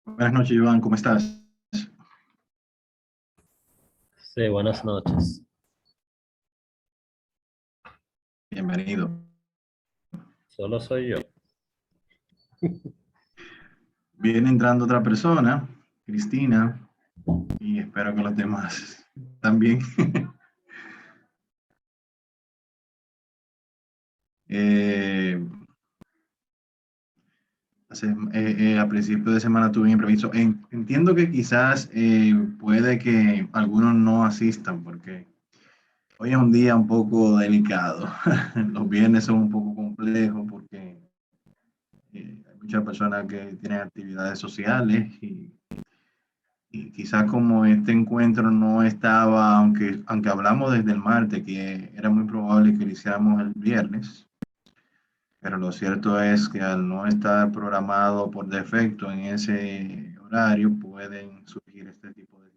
Buenas noches, Iván, ¿cómo estás? Sí, buenas noches. Bienvenido. Solo soy yo. Viene entrando otra persona, Cristina, y espero que los demás también. Eh, a principio de semana tuve un imprevisto. Entiendo que quizás puede que algunos no asistan porque hoy es un día un poco delicado. Los viernes son un poco complejos porque hay muchas personas que tienen actividades sociales y quizás como este encuentro no estaba, aunque hablamos desde el martes, que era muy probable que lo hiciéramos el viernes, pero lo cierto es que al no estar programado por defecto en ese horario, pueden surgir este tipo de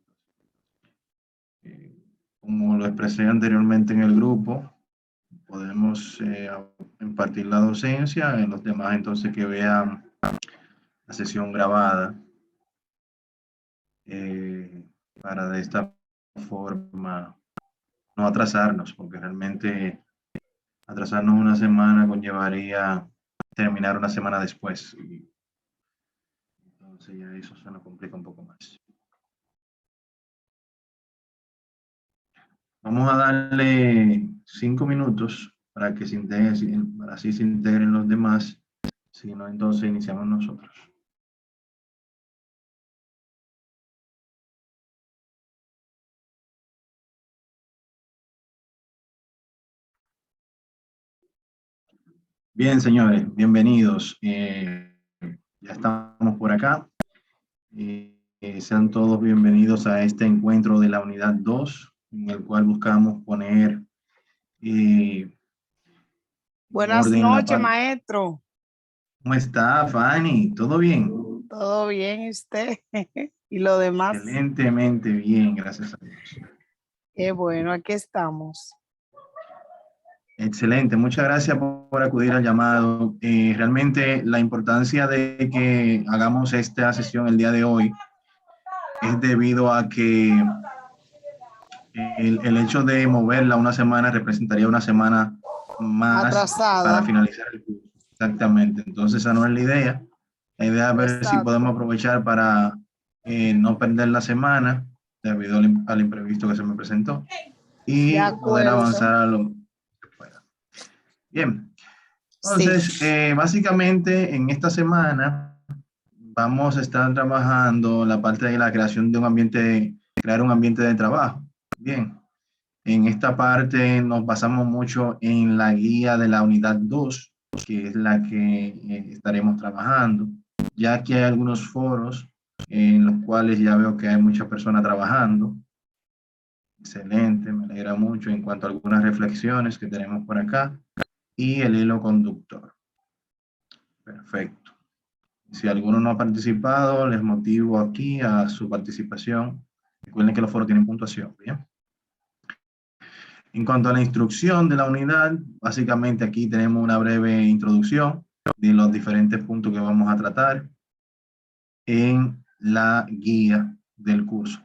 situaciones. Como lo expresé anteriormente en el grupo, podemos impartir la docencia, en los demás entonces que vean la sesión grabada para de esta forma no atrasarnos, porque realmente atrasarnos una semana conllevaría terminar una semana después. Y entonces ya eso se nos complica un poco más. Vamos a darle 5 minutos para que se integren, para así se integren los demás. Si no, entonces iniciamos nosotros. Bien, señores, bienvenidos. Ya estamos por acá. Sean todos bienvenidos a este encuentro de la unidad 2, en el cual buscamos poner en Buenas orden la noches, parte. maestro. ¿Cómo está, Fanny? ¿Todo bien? ¿Todo bien y usted? Y lo demás, Excelentemente bien, gracias a Dios. qué bueno, aquí estamos. Excelente, muchas gracias por acudir al llamado. Realmente la importancia de que hagamos esta sesión el día de hoy es debido a que el hecho de moverla una semana representaría una semana más para Atrasada. finalizar el curso. Exactamente, entonces esa no es la idea. La idea es ver si podemos Exacto. aprovechar para no perder la semana debido al imprevisto que se me presentó De y poder acuerdo. avanzar a lo que pueda. Bien, Sí. entonces básicamente en esta semana vamos a estar trabajando la parte de la creación de un ambiente, crear un ambiente de trabajo. Bien, en esta parte nos basamos mucho en la guía de la unidad 2, que es la que estaremos trabajando, ya que hay algunos foros en los cuales ya veo que hay muchas personas trabajando. Excelente, me alegra mucho en cuanto a algunas reflexiones que tenemos por acá y el hilo conductor. Perfecto. Si alguno no ha participado, les motivo aquí a su participación. Recuerden que los foros tienen puntuación, ¿bien? En cuanto a la instrucción de la unidad, básicamente aquí tenemos una breve introducción de los diferentes puntos que vamos a tratar en la guía del curso.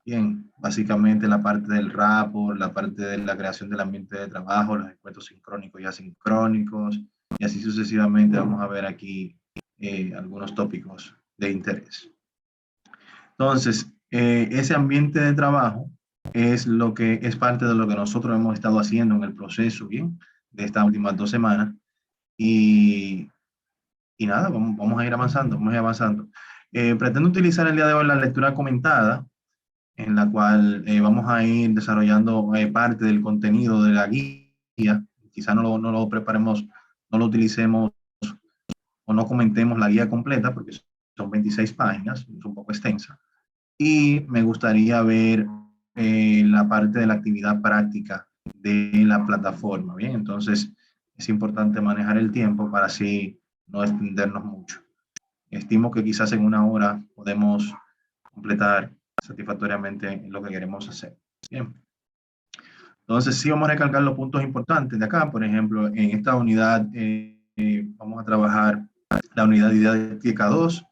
Bien, básicamente la parte del rapport, la parte de la creación del ambiente de trabajo, los encuentros sincrónicos y asincrónicos, y así sucesivamente vamos a ver aquí algunos tópicos de interés. Entonces, ese ambiente de trabajo es lo que es parte de lo que nosotros hemos estado haciendo en el proceso, ¿bien? De estas últimas 2 semanas. Y, y nada, vamos a ir avanzando, vamos a ir avanzando. Pretendo utilizar el día de hoy la lectura comentada, en la cual vamos a ir desarrollando parte del contenido de la guía. Quizá no lo preparemos, no lo utilicemos o no comentemos la guía completa, porque son 26 páginas, es un poco extensa y me gustaría ver la parte de la actividad práctica de la plataforma. Bien, entonces es importante manejar el tiempo para así no extendernos mucho. Estimo que quizás en una hora podemos completar satisfactoriamente lo que queremos hacer. Bien. Entonces, sí vamos a recalcar los puntos importantes de acá. Por ejemplo, en esta unidad vamos a trabajar la unidad didáctica 2,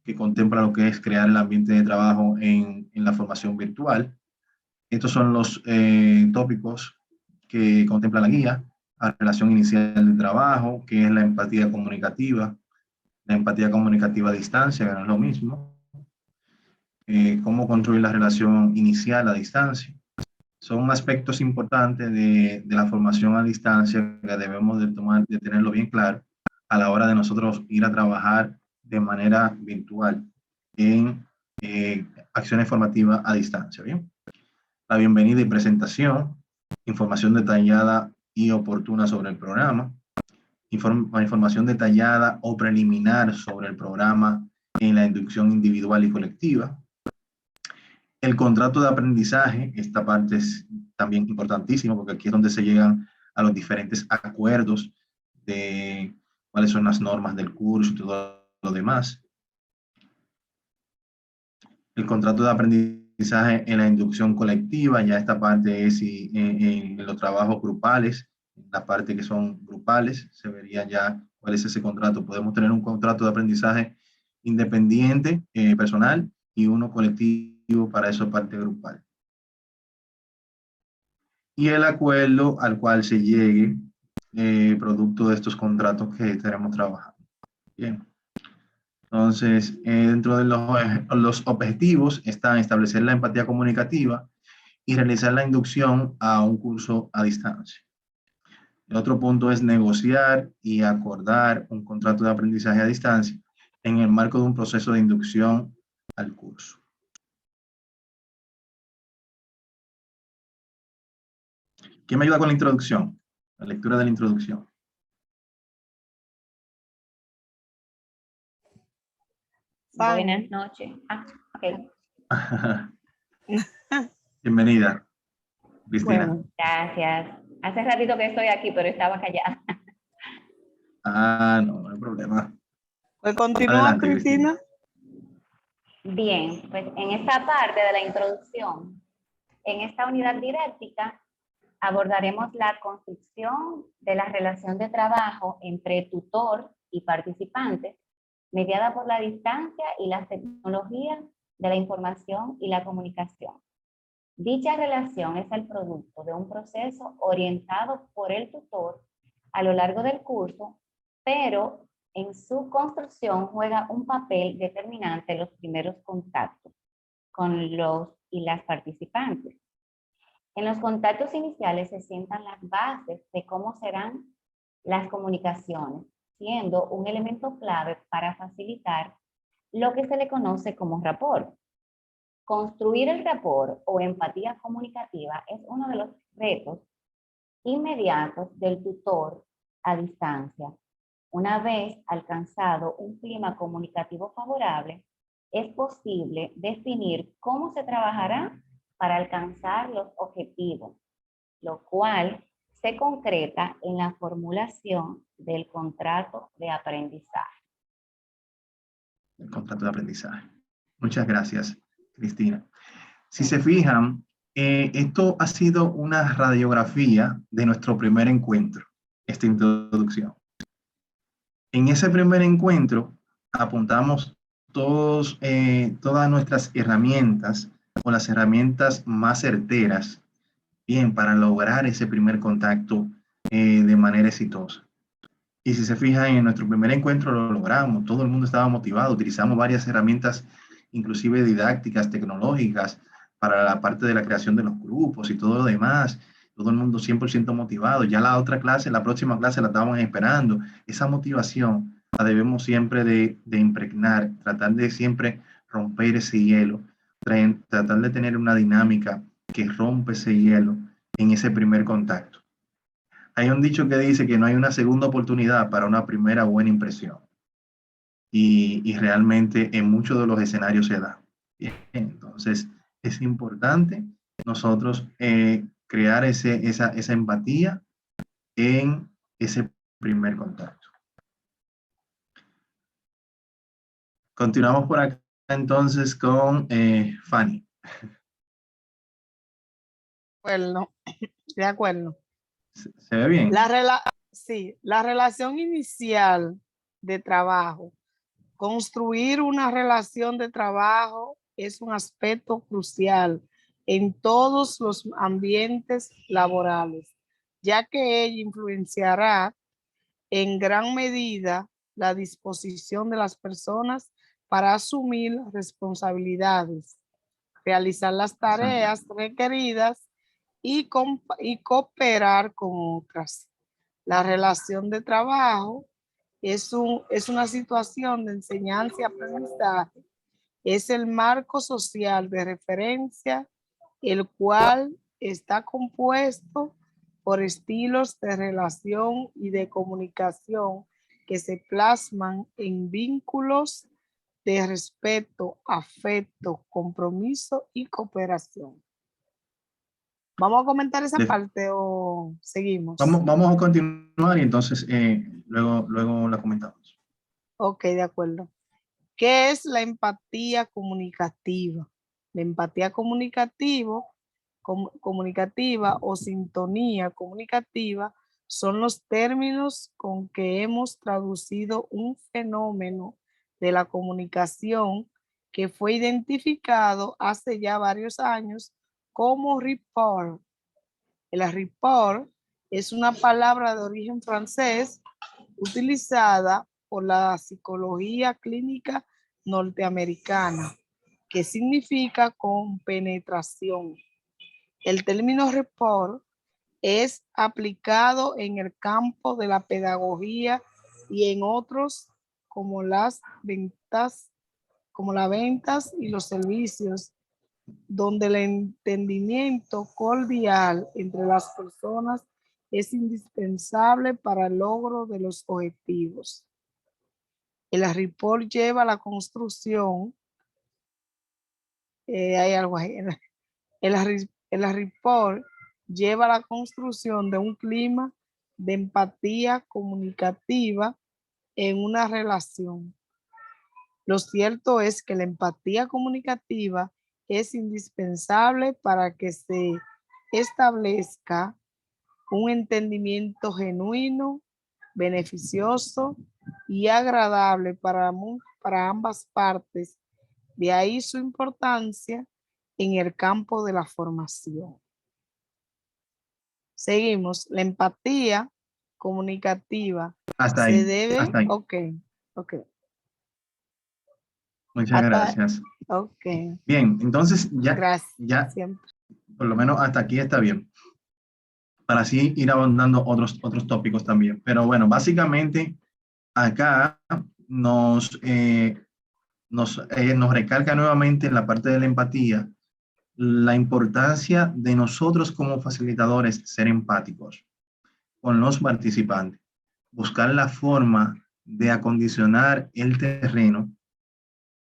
que contempla lo que es crear el ambiente de trabajo en la formación virtual. Estos son los tópicos que contempla la guía: la relación inicial de trabajo, que es la empatía comunicativa a distancia, que no es lo mismo, cómo construir la relación inicial a distancia. Son aspectos importantes de la formación a distancia que debemos de tenerlo bien claro a la hora de nosotros ir a trabajar de manera virtual en acciones formativas a distancia. ¿Bien? La bienvenida y presentación, información detallada y oportuna sobre el programa, información detallada o preliminar sobre el programa en la inducción individual y colectiva. El contrato de aprendizaje, esta parte es también importantísima porque aquí es donde se llegan a los diferentes acuerdos de cuáles son las normas del curso y todo lo demás. El contrato de aprendizaje en la inducción colectiva, ya esta parte es en los trabajos grupales, la parte que son grupales, se vería ya cuál es ese contrato. Podemos tener un contrato de aprendizaje independiente, personal, y uno colectivo para esa parte grupal. Y el acuerdo al cual se llegue producto de estos contratos que estaremos trabajando. Bien. Entonces, dentro de los objetivos están establecer la empatía comunicativa y realizar la inducción a un curso a distancia. El otro punto es negociar y acordar un contrato de aprendizaje a distancia en el marco de un proceso de inducción al curso. ¿Quién me ayuda con la introducción? La lectura de la introducción. Buenas noches. Ok. Bienvenida, Cristina. Bueno, Gracias. Hace ratito que estoy aquí, pero estaba callada. No hay problema. pues continúa, Adelante, Cristina. Bien, pues en esta parte de la introducción, en esta unidad didáctica, abordaremos la construcción de la relación de trabajo entre tutor y participante, mediada por la distancia y las tecnologías de la información y la comunicación. Dicha relación es el producto de un proceso orientado por el tutor a lo largo del curso, pero en su construcción juega un papel determinante los primeros contactos con los y las participantes. En los contactos iniciales se sientan las bases de cómo serán las comunicaciones, siendo un elemento clave para facilitar lo que se le conoce como rapport. Construir el rapport o empatía comunicativa es uno de los retos inmediatos del tutor a distancia. Una vez alcanzado un clima comunicativo favorable, es posible definir cómo se trabajará para alcanzar los objetivos, lo cual se concreta en la formulación del contrato de aprendizaje. El contrato de aprendizaje. Muchas gracias, Cristina. Si se fijan, esto ha sido una radiografía de nuestro primer encuentro, esta introducción. En ese primer encuentro apuntamos todas nuestras herramientas o las herramientas más certeras, bien, para lograr ese primer contacto de manera exitosa. Y si se fijan, en nuestro primer encuentro lo logramos, todo el mundo estaba motivado, utilizamos varias herramientas, inclusive didácticas, tecnológicas, para la parte de la creación de los grupos y todo lo demás. Todo el mundo 100% motivado. Ya la otra clase, la próxima clase la estábamos esperando. Esa motivación la debemos siempre de impregnar, tratar de siempre romper ese hielo, tratar de tener una dinámica que rompe ese hielo en ese primer contacto. Hay un dicho que dice que no hay una segunda oportunidad para una primera buena impresión. Y realmente en muchos de los escenarios se da. Bien, entonces, es importante nosotros crear esa empatía en ese primer contacto. Continuamos por acá entonces con Fanny. Bueno, de acuerdo. ¿Se ve bien? Sí, la relación inicial de trabajo Construir una relación de trabajo es un aspecto crucial en todos los ambientes laborales, ya que ella influenciará en gran medida la disposición de las personas para asumir responsabilidades, realizar las tareas requeridas y cooperar con otras. La relación de trabajo es una situación de enseñanza y aprendizaje. Es el marco social de referencia, el cual está compuesto por estilos de relación y de comunicación que se plasman en vínculos de respeto, afecto, compromiso y cooperación. ¿Vamos a comentar esa parte o seguimos? Vamos a continuar y entonces luego la comentamos. Ok, de acuerdo. ¿Qué es la empatía comunicativa? La empatía comunicativa o sintonía comunicativa son los términos con que hemos traducido un fenómeno de la comunicación que fue identificado hace ya varios años como rapport. El rapport es una palabra de origen francés utilizada por la psicología clínica norteamericana, que significa compenetración. El término rapport es aplicado en el campo de la pedagogía y en otros como las ventas y los servicios, donde el entendimiento cordial entre las personas es indispensable para el logro de los objetivos. El rapport lleva a la construcción, hay algo ahí, el rapport lleva a la construcción de un clima de empatía comunicativa en una relación. Lo cierto es que la empatía comunicativa es indispensable para que se establezca un entendimiento genuino, beneficioso y agradable para ambas partes. De ahí su importancia en el campo de la formación. Seguimos. La empatía comunicativa Hasta se ahí. debe... Hasta ahí. Ok. Muchas gracias. Ok. Bien, entonces Gracias. ya Siempre. por lo menos hasta aquí está bien. Para así ir abordando otros tópicos también. Pero bueno, básicamente acá nos recalca nuevamente en la parte de la empatía la importancia de nosotros como facilitadores ser empáticos con los participantes, buscar la forma de acondicionar el terreno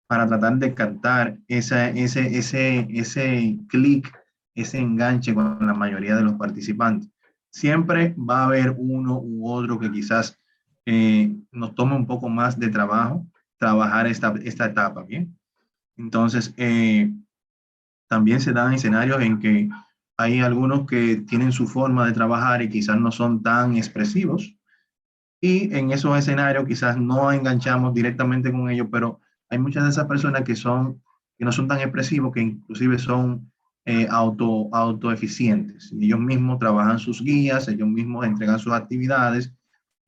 para tratar de captar ese clic, ese enganche con la mayoría de los participantes. Siempre va a haber uno u otro que quizás nos tome un poco más de trabajo trabajar esta etapa, ¿bien? Entonces, también se dan escenarios en que hay algunos que tienen su forma de trabajar y quizás no son tan expresivos, y en esos escenarios quizás no enganchamos directamente con ellos, pero hay muchas de esas personas que no son tan expresivos, que inclusive son autoeficientes. Ellos mismos trabajan sus guías, ellos mismos entregan sus actividades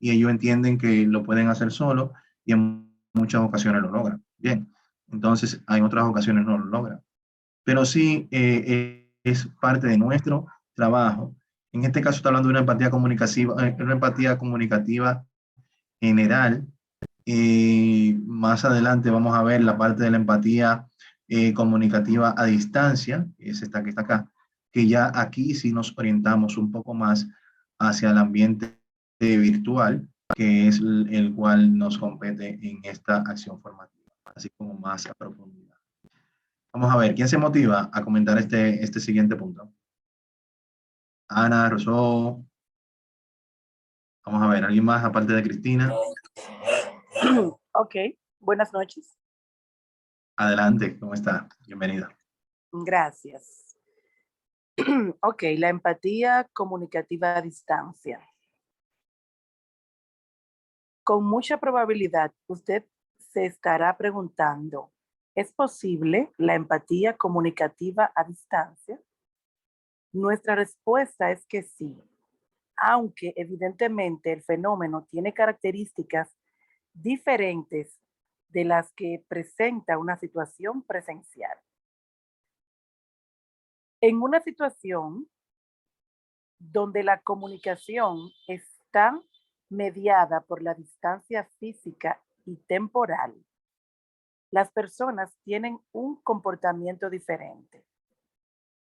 y ellos entienden que lo pueden hacer solo y en muchas ocasiones lo logran. Bien, entonces en otras ocasiones no lo logran. Pero sí es parte de nuestro trabajo. En este caso está hablando de una empatía comunicativa general. Más adelante vamos a ver la parte de la empatía comunicativa a distancia, que es esta que está acá, que ya aquí sí nos orientamos un poco más hacia el ambiente virtual, que es el cual nos compete en esta acción formativa, así como más a profundidad. Vamos a ver, ¿quién se motiva a comentar este siguiente punto? Ana, Rosó. Vamos a ver, ¿alguien más aparte de Cristina? Ok, buenas noches. Adelante, ¿cómo está? Bienvenida. Gracias. Ok, la empatía comunicativa a distancia. Con mucha probabilidad, usted se estará preguntando, ¿es posible la empatía comunicativa a distancia? Nuestra respuesta es que sí, aunque evidentemente el fenómeno tiene características diferentes de las que presenta una situación presencial. En una situación donde la comunicación está mediada por la distancia física y temporal, las personas tienen un comportamiento diferente.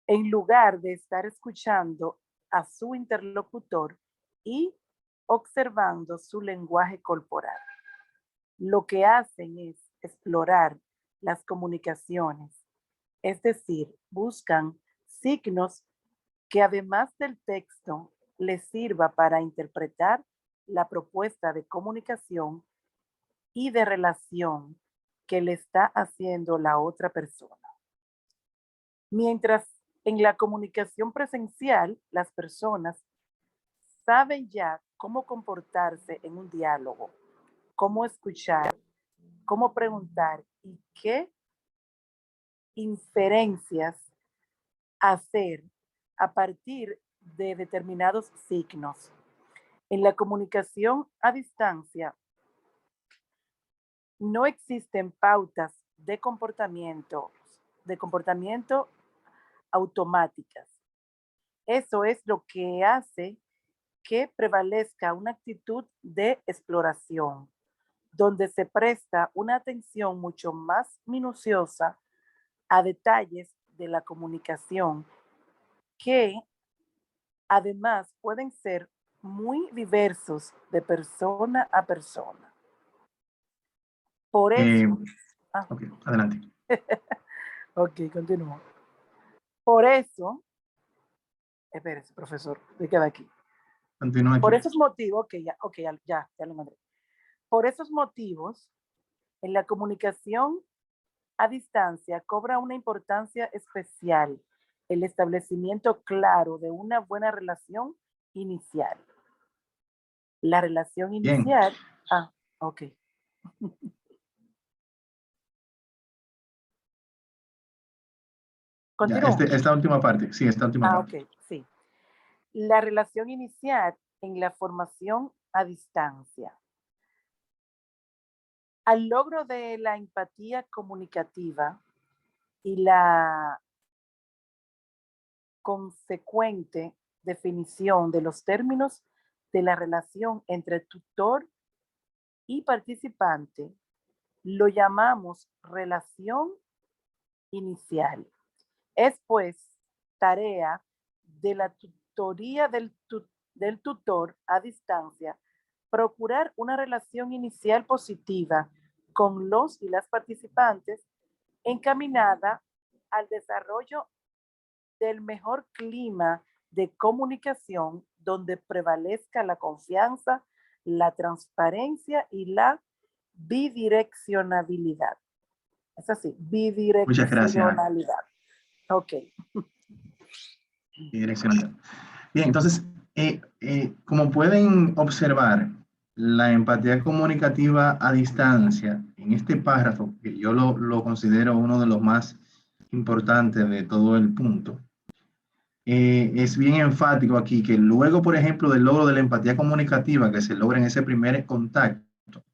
En lugar de estar escuchando a su interlocutor y observando su lenguaje corporal, lo que hacen es explorar las comunicaciones, es decir, buscan signos que además del texto les sirva para interpretar la propuesta de comunicación y de relación que le está haciendo la otra persona. Mientras en la comunicación presencial, las personas saben ya cómo comportarse en un diálogo, cómo escuchar, cómo preguntar y qué inferencias hacer a partir de determinados signos. En la comunicación a distancia, no existen pautas de comportamiento automáticas. Eso es lo que hace que prevalezca una actitud de exploración, donde se presta una atención mucho más minuciosa a detalles de la comunicación que además pueden ser muy diversos de persona a persona. Por eso, Ok, adelante. ok, continúo. Por eso, espérese, profesor, me queda aquí. Continúa aquí. Por esos motivos, ya lo mandé. Por esos motivos, en la comunicación a distancia cobra una importancia especial el establecimiento claro de una buena relación inicial. La relación inicial, Bien. Ok. Continúo. Esta última parte, sí, esta última parte. Ok, sí. La relación inicial en la formación a distancia. Al logro de la empatía comunicativa y la consecuente definición de los términos de la relación entre tutor y participante, lo llamamos relación inicial. Es pues tarea de la tutoría del tutor a distancia procurar una relación inicial positiva con los y las participantes encaminada al desarrollo del mejor clima de comunicación donde prevalezca la confianza, la transparencia y la bidireccionalidad. Es así, bidireccionalidad. Muchas gracias. Ok. Bidireccionalidad. Bien, entonces, como pueden observar, la empatía comunicativa a distancia, en este párrafo, que yo lo considero uno de los más importantes de todo el punto, es bien enfático aquí que luego, por ejemplo, del logro de la empatía comunicativa que se logra en ese primer contacto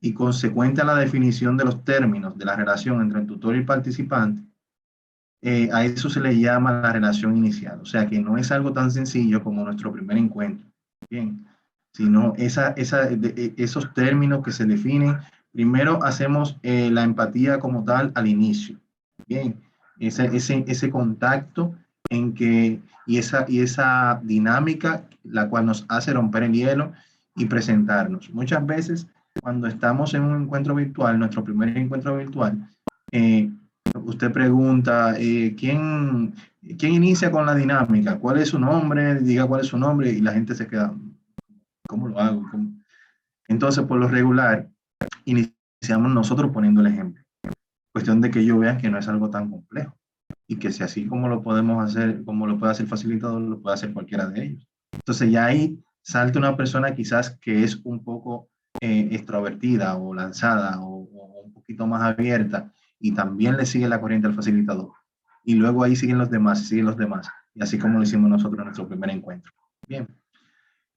y consecuente a la definición de los términos de la relación entre el tutor y el participante, a eso se le llama la relación inicial. O sea que no es algo tan sencillo como nuestro primer encuentro, bien, sino esos términos que se definen. Primero hacemos la empatía como tal al inicio, bien, ese contacto en que, y esa dinámica, la cual nos hace romper el hielo y presentarnos. Muchas veces, cuando estamos en un encuentro virtual, nuestro primer encuentro virtual, usted pregunta, ¿quién inicia con la dinámica? ¿Cuál es su nombre? Diga cuál es su nombre y la gente se queda, ¿cómo lo hago? ¿Cómo? Entonces, por lo regular, iniciamos nosotros poniendo el ejemplo. Cuestión de que ellos vean que no es algo tan complejo y que si así como lo podemos hacer, como lo puede hacer el facilitador, lo puede hacer cualquiera de ellos. Entonces ya ahí salta una persona quizás que es un poco extrovertida o lanzada o un poquito más abierta, y también le sigue la corriente al facilitador. Y luego ahí siguen los demás, y siguen los demás. Y así como lo hicimos nosotros en nuestro primer encuentro. Bien.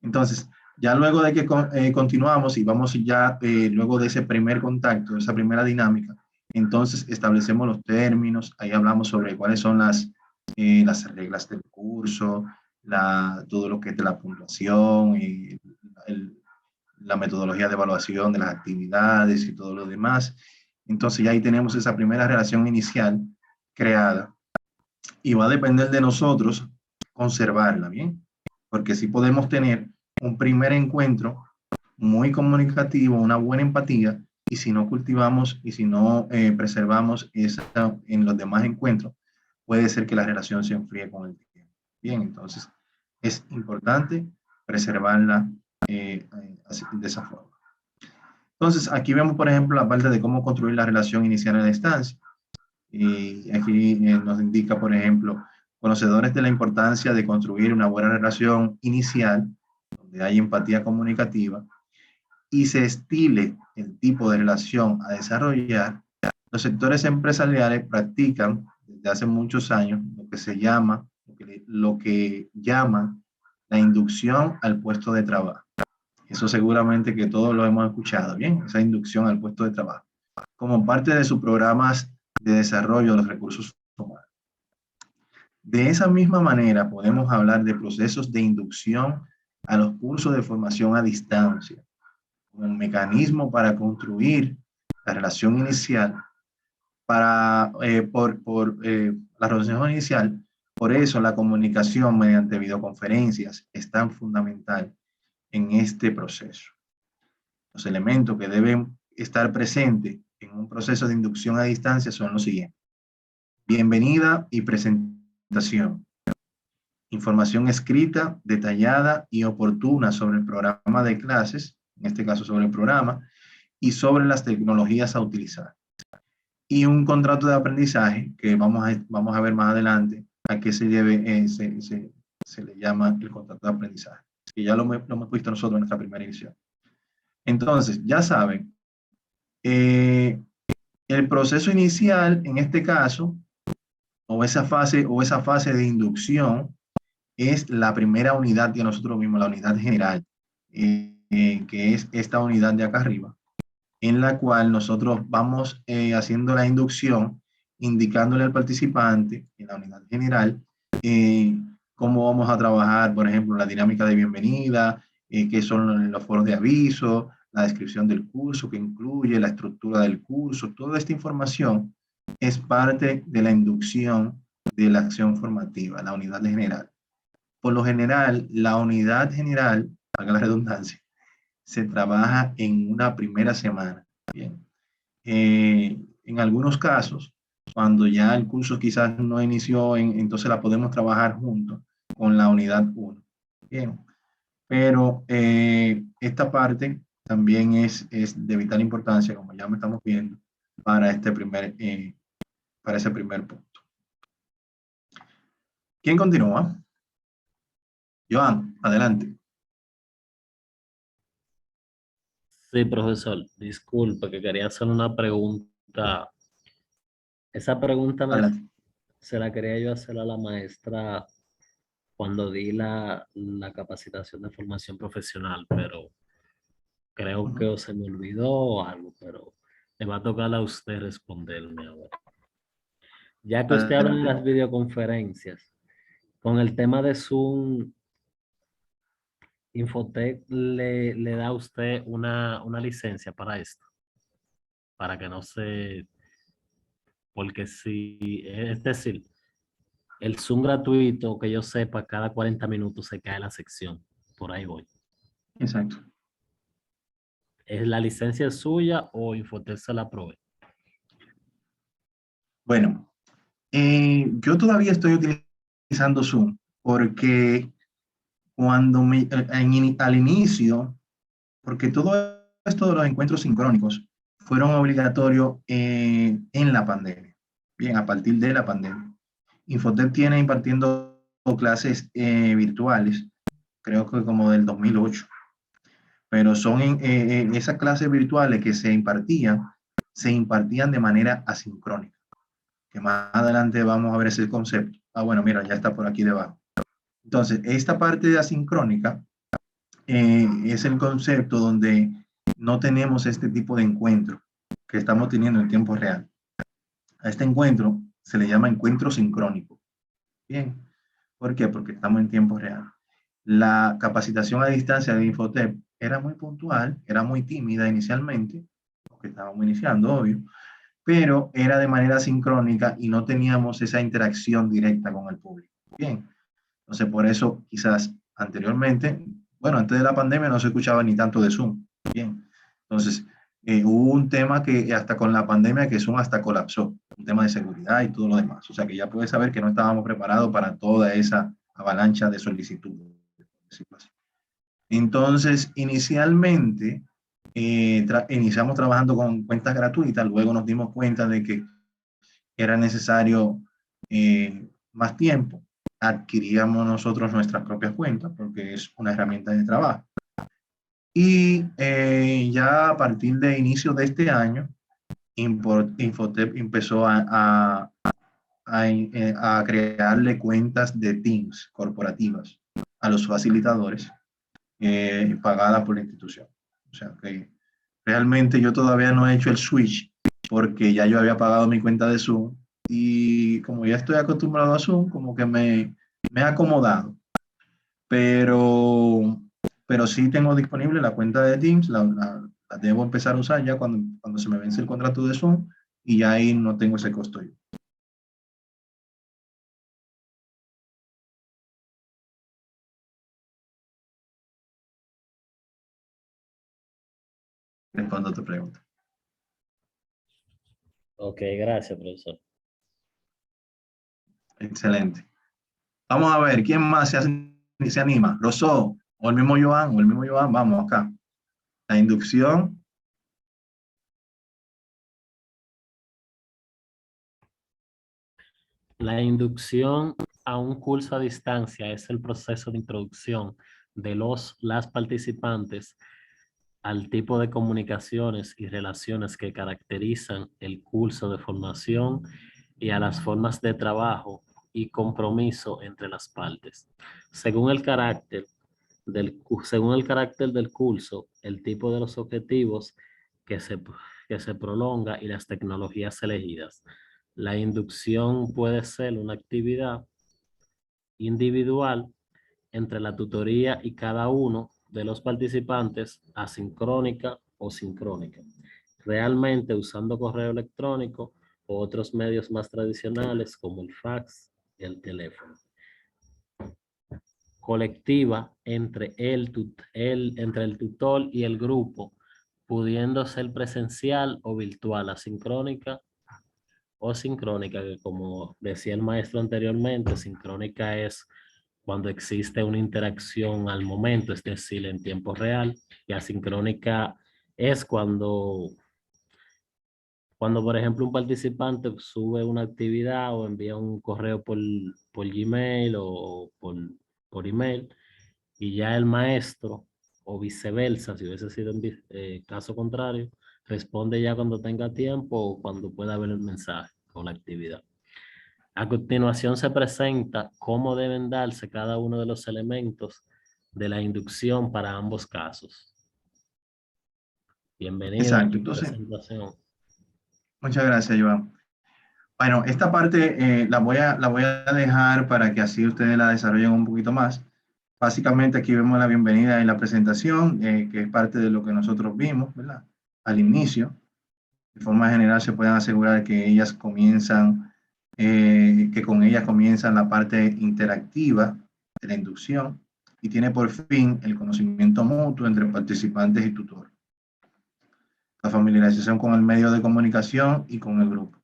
Entonces, ya luego de que continuamos y vamos ya, luego de ese primer contacto, esa primera dinámica, entonces establecemos los términos, ahí hablamos sobre cuáles son las reglas del curso, todo lo que es de la puntuación, y la metodología de evaluación de las actividades y todo lo demás. Entonces ya ahí tenemos esa primera relación inicial creada, y va a depender de nosotros conservarla, ¿bien? Porque sí podemos tener un primer encuentro muy comunicativo, una buena empatía, y si no cultivamos y si no preservamos esa en los demás encuentros, puede ser que la relación se enfríe con el tiempo. Bien, entonces es importante preservarla de esa forma. Entonces, aquí vemos, por ejemplo, la parte de cómo construir la relación inicial a la distancia. Y aquí nos indica, por ejemplo, conocedores de la importancia de construir una buena relación inicial, donde hay empatía comunicativa, y se estile el tipo de relación a desarrollar. Los sectores empresariales practican desde hace muchos años lo que se llama, lo que llaman la inducción al puesto de trabajo. Eso seguramente que todos lo hemos escuchado, ¿bien? Esa inducción al puesto de trabajo, como parte de sus programas de desarrollo de los recursos humanos. De esa misma manera, podemos hablar de procesos de inducción a los cursos de formación a distancia, como un mecanismo para construir la relación inicial, la relación inicial. Por eso la comunicación mediante videoconferencias es tan fundamental en este proceso. Los elementos que deben estar presentes en un proceso de inducción a distancia son los siguientes: bienvenida y presentación, información escrita, detallada y oportuna sobre el programa de clases, en este caso sobre el programa, y sobre las tecnologías a utilizar. Y un contrato de aprendizaje, que vamos a ver más adelante a qué se le llama el contrato de aprendizaje, que ya lo hemos visto nosotros en nuestra primera edición. Entonces, ya saben, el proceso inicial, en este caso, o esa fase de inducción, es la primera unidad que nosotros vimos, la unidad general, que es esta unidad de acá arriba, en la cual nosotros vamos haciendo la inducción, indicándole al participante en la unidad general cómo vamos a trabajar, por ejemplo, la dinámica de bienvenida, qué son los foros de aviso, la descripción del curso que incluye, la estructura del curso. Toda esta información es parte de la inducción de la acción formativa, la unidad general. Por lo general, la unidad general, para la redundancia, se trabaja en una primera semana. Bien. En algunos casos, cuando ya el curso quizás no inició, entonces la podemos trabajar junto con la unidad 1. Bien. Pero esta parte también es de vital importancia, como ya me estamos viendo, para ese primer punto. ¿Quién continúa? Joan, adelante. Sí, profesor, disculpe que quería hacer una pregunta. Esa pregunta se la quería yo hacer a la maestra cuando di la capacitación de formación profesional, pero creo que se me olvidó algo, pero le va a tocar a usted responderme ahora. Ya que usted habla de las videoconferencias, con el tema de Zoom, Infotec le da a usted una licencia para esto, para que no se... Porque si, es decir, el Zoom gratuito, que yo sepa, cada 40 minutos se cae la sección. Por ahí voy. Exacto. ¿Es la licencia suya o Infotec se la provee? Bueno, yo todavía estoy utilizando Zoom porque cuando al inicio, porque todo esto de los encuentros sincrónicos fueron obligatorios en la pandemia. Bien, a partir de la pandemia. Infotec tiene impartiendo clases virtuales, creo que como del 2008. pero son esas clases virtuales que se impartían de manera asincrónica, que más adelante vamos a ver ese concepto. Ah, bueno, mira, ya está por aquí debajo. Entonces, esta parte de asincrónica es el concepto donde no tenemos este tipo de encuentro que estamos teniendo en tiempo real. A este encuentro se le llama encuentro sincrónico. Bien, ¿por qué? Porque estamos en tiempo real. La capacitación a distancia de Infotep era muy puntual, era muy tímida inicialmente, porque estábamos iniciando, obvio, pero era de manera sincrónica y no teníamos esa interacción directa con el público. Bien, entonces por eso quizás anteriormente, bueno, antes de la pandemia no se escuchaba ni tanto de Zoom. Bien, entonces hubo un tema que hasta con la pandemia que Zoom hasta colapsó, un tema de seguridad y todo lo demás. O sea que ya puedes saber que no estábamos preparados para toda esa avalancha de solicitudes. Entonces, inicialmente, iniciamos trabajando con cuentas gratuitas, luego nos dimos cuenta de que era necesario más tiempo. Adquiríamos nosotros nuestras propias cuentas porque es una herramienta de trabajo. Y ya a partir de inicio de este año, Infotep empezó a crearle cuentas de Teams corporativas a los facilitadores pagadas por la institución. O sea que realmente yo todavía no he hecho el switch porque ya yo había pagado mi cuenta de Zoom y como ya estoy acostumbrado a Zoom, como que me he acomodado. Pero sí tengo disponible la cuenta de Teams, la debo empezar a usar ya cuando se me vence el contrato de Zoom y ya ahí no tengo ese costo yo. Respondo a tu pregunta. Ok, gracias, profesor. Excelente. Vamos a ver, ¿quién más se anima? Rosó, o el mismo Joan, vamos acá. La inducción. La inducción a un curso a distancia es el proceso de introducción de las participantes al tipo de comunicaciones y relaciones que caracterizan el curso de formación y a las formas de trabajo y compromiso entre las partes. Según el carácter del curso, el tipo de los objetivos que se prolonga y las tecnologías elegidas. La inducción puede ser una actividad individual entre la tutoría y cada uno de los participantes, asincrónica o sincrónica, realmente usando correo electrónico o otros medios más tradicionales como el fax y el teléfono. Colectiva entre entre el tutor y el grupo, pudiendo ser presencial o virtual, asincrónica o sincrónica, que como decía el maestro anteriormente, sincrónica es cuando existe una interacción al momento, es decir, en tiempo real, y asincrónica es cuando por ejemplo, un participante sube una actividad o envía un correo por Gmail o por email, y ya el maestro, o viceversa, si hubiese sido caso contrario, responde ya cuando tenga tiempo o cuando pueda ver el mensaje o la actividad. A continuación se presenta cómo deben darse cada uno de los elementos de la inducción para ambos casos. Bienvenido a Exacto. la Entonces, presentación. muchas gracias, Joan. Bueno, esta parte la voy a dejar para que así ustedes la desarrollen un poquito más. Básicamente aquí vemos la bienvenida y la presentación, que es parte de lo que nosotros vimos, ¿verdad? Al inicio. De forma general se pueden asegurar que que con ellas comienzan la parte interactiva de la inducción y tiene por fin el conocimiento mutuo entre participantes y tutor. La familiarización con el medio de comunicación y con el grupo.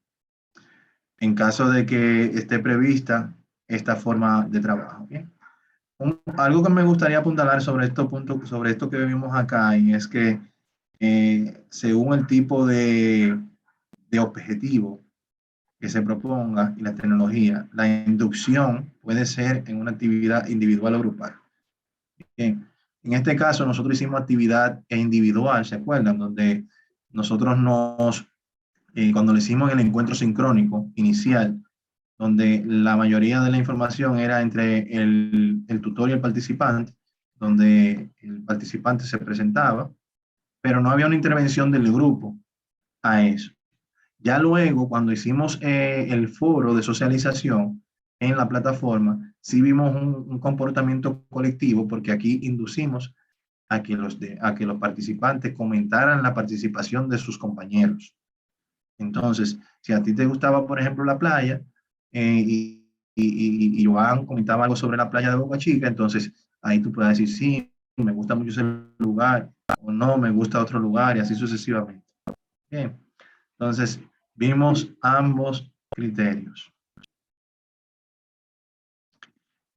En caso de que esté prevista esta forma de trabajo. ¿Bien? Algo que me gustaría apuntalar sobre sobre esto que vimos acá, y es que según el tipo de objetivo que se proponga y la tecnología, la inducción puede ser en una actividad individual o grupal. Bien. En este caso, nosotros hicimos actividad individual, ¿se acuerdan? Donde nosotros cuando le hicimos el encuentro sincrónico inicial, donde la mayoría de la información era entre el tutor y el participante, donde el participante se presentaba, pero no había una intervención del grupo a eso. Ya luego, cuando hicimos el foro de socialización en la plataforma, sí vimos un comportamiento colectivo, porque aquí inducimos a que los participantes comentaran la participación de sus compañeros. Entonces, si a ti te gustaba, por ejemplo, la playa, y Joan comentaba algo sobre la playa de Boca Chica, entonces ahí tú puedes decir, sí, me gusta mucho ese lugar, o no, me gusta otro lugar, y así sucesivamente. Bien, entonces vimos ambos criterios.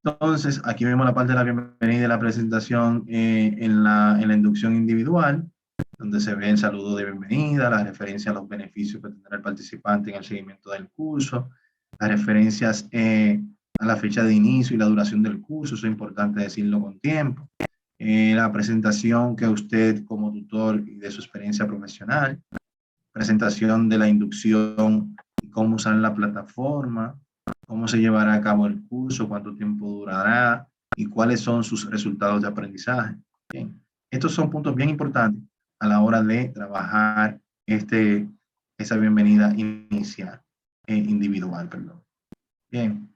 Entonces, aquí vemos la parte de la bienvenida y la presentación en la inducción individual, donde se ve el saludo de bienvenida, la referencia a los beneficios que tendrá el participante en el seguimiento del curso, las referencias a la fecha de inicio y la duración del curso, eso es importante decirlo con tiempo, la presentación que usted como tutor y de su experiencia profesional, presentación de la inducción y cómo usar la plataforma, cómo se llevará a cabo el curso, cuánto tiempo durará y cuáles son sus resultados de aprendizaje. Bien. Estos son puntos bien importantes a la hora de trabajar esa bienvenida inicial, individual, perdón. Bien.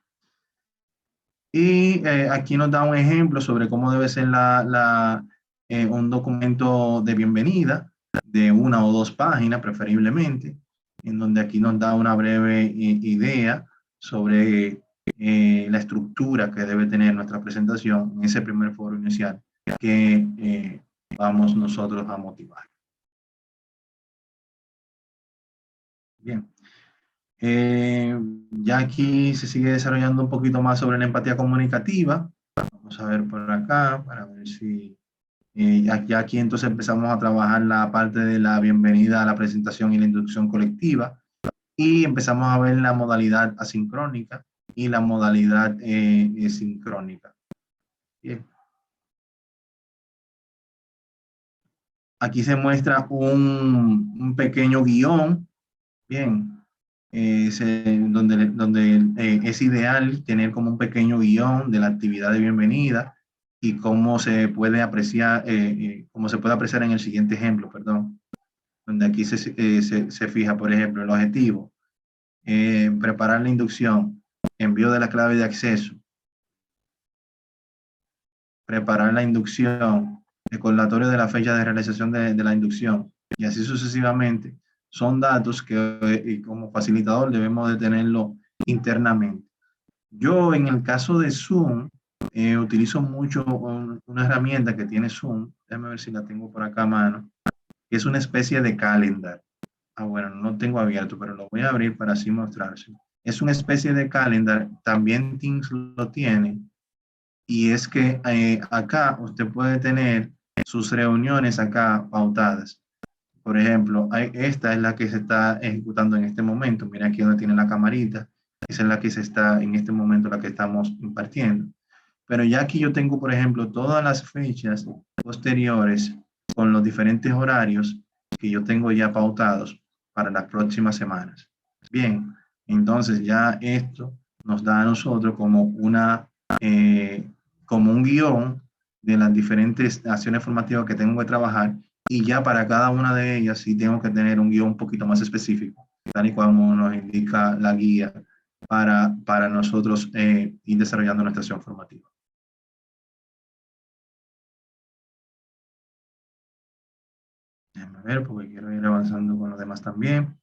Y aquí nos da un ejemplo sobre cómo debe ser un documento de bienvenida de 1 o 2 páginas, preferiblemente, en donde aquí nos da una breve idea sobre la estructura que debe tener nuestra presentación en ese primer foro inicial que vamos nosotros a motivar. Bien. Ya aquí se sigue desarrollando un poquito más sobre la empatía comunicativa. Vamos a ver por acá para ver si ya aquí entonces empezamos a trabajar la parte de la bienvenida a la presentación y la inducción colectiva, y empezamos a ver la modalidad asincrónica y la modalidad sincrónica. Bien. Aquí se muestra un pequeño guión, bien, donde es ideal tener como un pequeño guión de la actividad de bienvenida y cómo se puede apreciar, en el siguiente ejemplo, perdón, donde aquí se fija, por ejemplo, el objetivo, preparar la inducción, envío de la clave de acceso, preparar la inducción, recordatorio de la fecha de realización de la inducción, y así sucesivamente. Son datos que como facilitador debemos de tenerlo internamente. Yo en el caso de Zoom utilizo mucho una herramienta que tiene Zoom, déjame ver si la tengo por acá a mano, que es una especie de calendar. Bueno, no tengo abierto, pero lo voy a abrir para así mostrárselo. Es una especie de calendar, también Teams lo tiene, y es que acá usted puede tener sus reuniones acá pautadas. Por ejemplo, esta es la que se está ejecutando en este momento. Mira aquí donde tiene la camarita. Esa es la que se está en este momento, la que estamos impartiendo. Pero ya aquí yo tengo, por ejemplo, todas las fechas posteriores con los diferentes horarios que yo tengo ya pautados para las próximas semanas. Bien, entonces ya esto nos da a nosotros como un guión de las diferentes acciones formativas que tengo que trabajar, y ya para cada una de ellas sí tengo que tener un guión un poquito más específico, tal y como nos indica la guía para nosotros ir desarrollando nuestra acción formativa. Déjame ver, porque quiero ir avanzando con los demás también.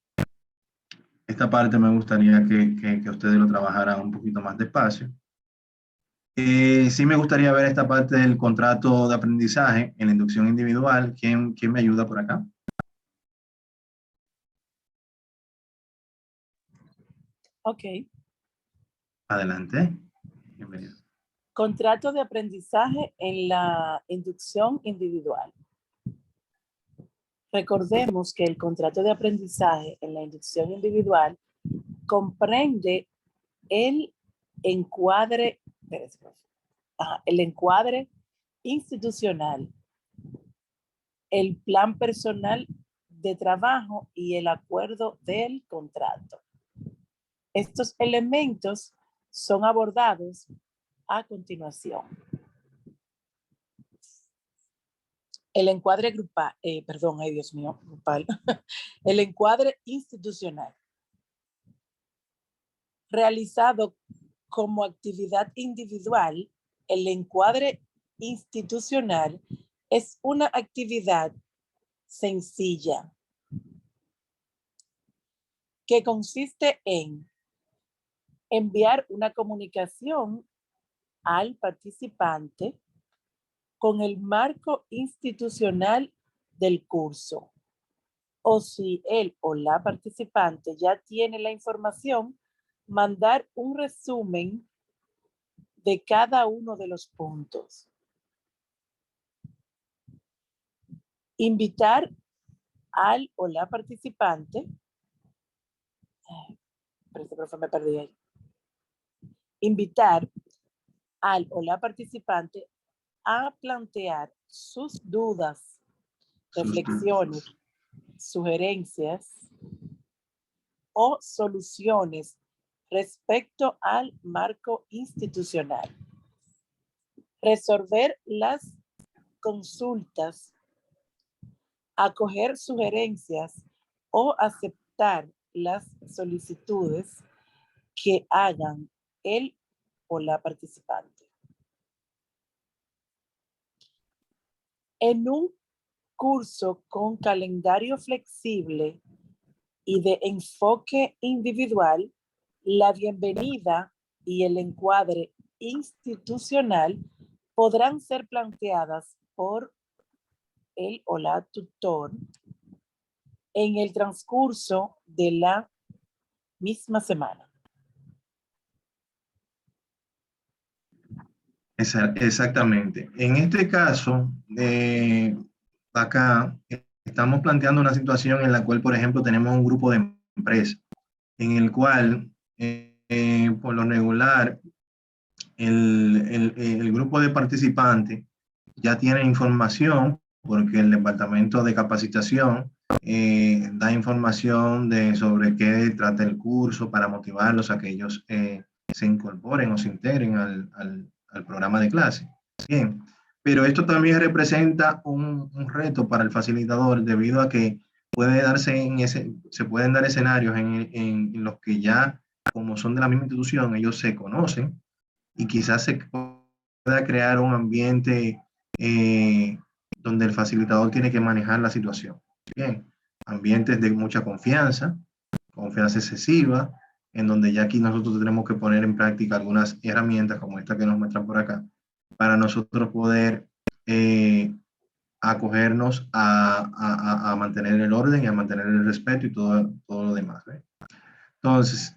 Esta parte me gustaría que ustedes lo trabajaran un poquito más despacio. Sí me gustaría ver esta parte del contrato de aprendizaje en la inducción individual. ¿Quién me ayuda por acá? Ok. Adelante. Bienvenido. Contrato de aprendizaje en la inducción individual. Recordemos que el contrato de aprendizaje en la inducción individual comprende el encuadre institucional, el plan personal de trabajo y el acuerdo del contrato. Estos elementos son abordados a continuación. El encuadre grupal, grupal. El encuadre institucional. Realizado como actividad individual, el encuadre institucional es una actividad sencilla que consiste en enviar una comunicación al participante con el marco institucional del curso. O si él o la participante ya tiene la información, mandar un resumen de cada uno de los puntos. Invitar al o la participante. Profe, me perdí ahí. Invitar al o la participante a plantear sus dudas, reflexiones, sugerencias o soluciones respecto al marco institucional. Resolver las consultas, acoger sugerencias o aceptar las solicitudes que hagan él o la participante. En un curso con calendario flexible y de enfoque individual, la bienvenida y el encuadre institucional podrán ser planteadas por él o la tutor en el transcurso de la misma semana. Exactamente. En este caso, acá estamos planteando una situación en la cual, por ejemplo, tenemos un grupo de empresas en el cual, por lo regular, el grupo de participantes ya tiene información porque el departamento de capacitación da información sobre qué trata el curso para motivarlos a que ellos se incorporen o se integren al programa de clase. Bien, pero esto también representa un reto para el facilitador debido a que se pueden dar escenarios en los que ya, como son de la misma institución, ellos se conocen y quizás se pueda crear un ambiente donde el facilitador tiene que manejar la situación. Bien, ambientes de mucha confianza excesiva, en donde ya aquí nosotros tenemos que poner en práctica algunas herramientas como esta que nos muestran por acá, para nosotros poder acogernos a mantener el orden y a mantener el respeto y todo lo demás. Entonces,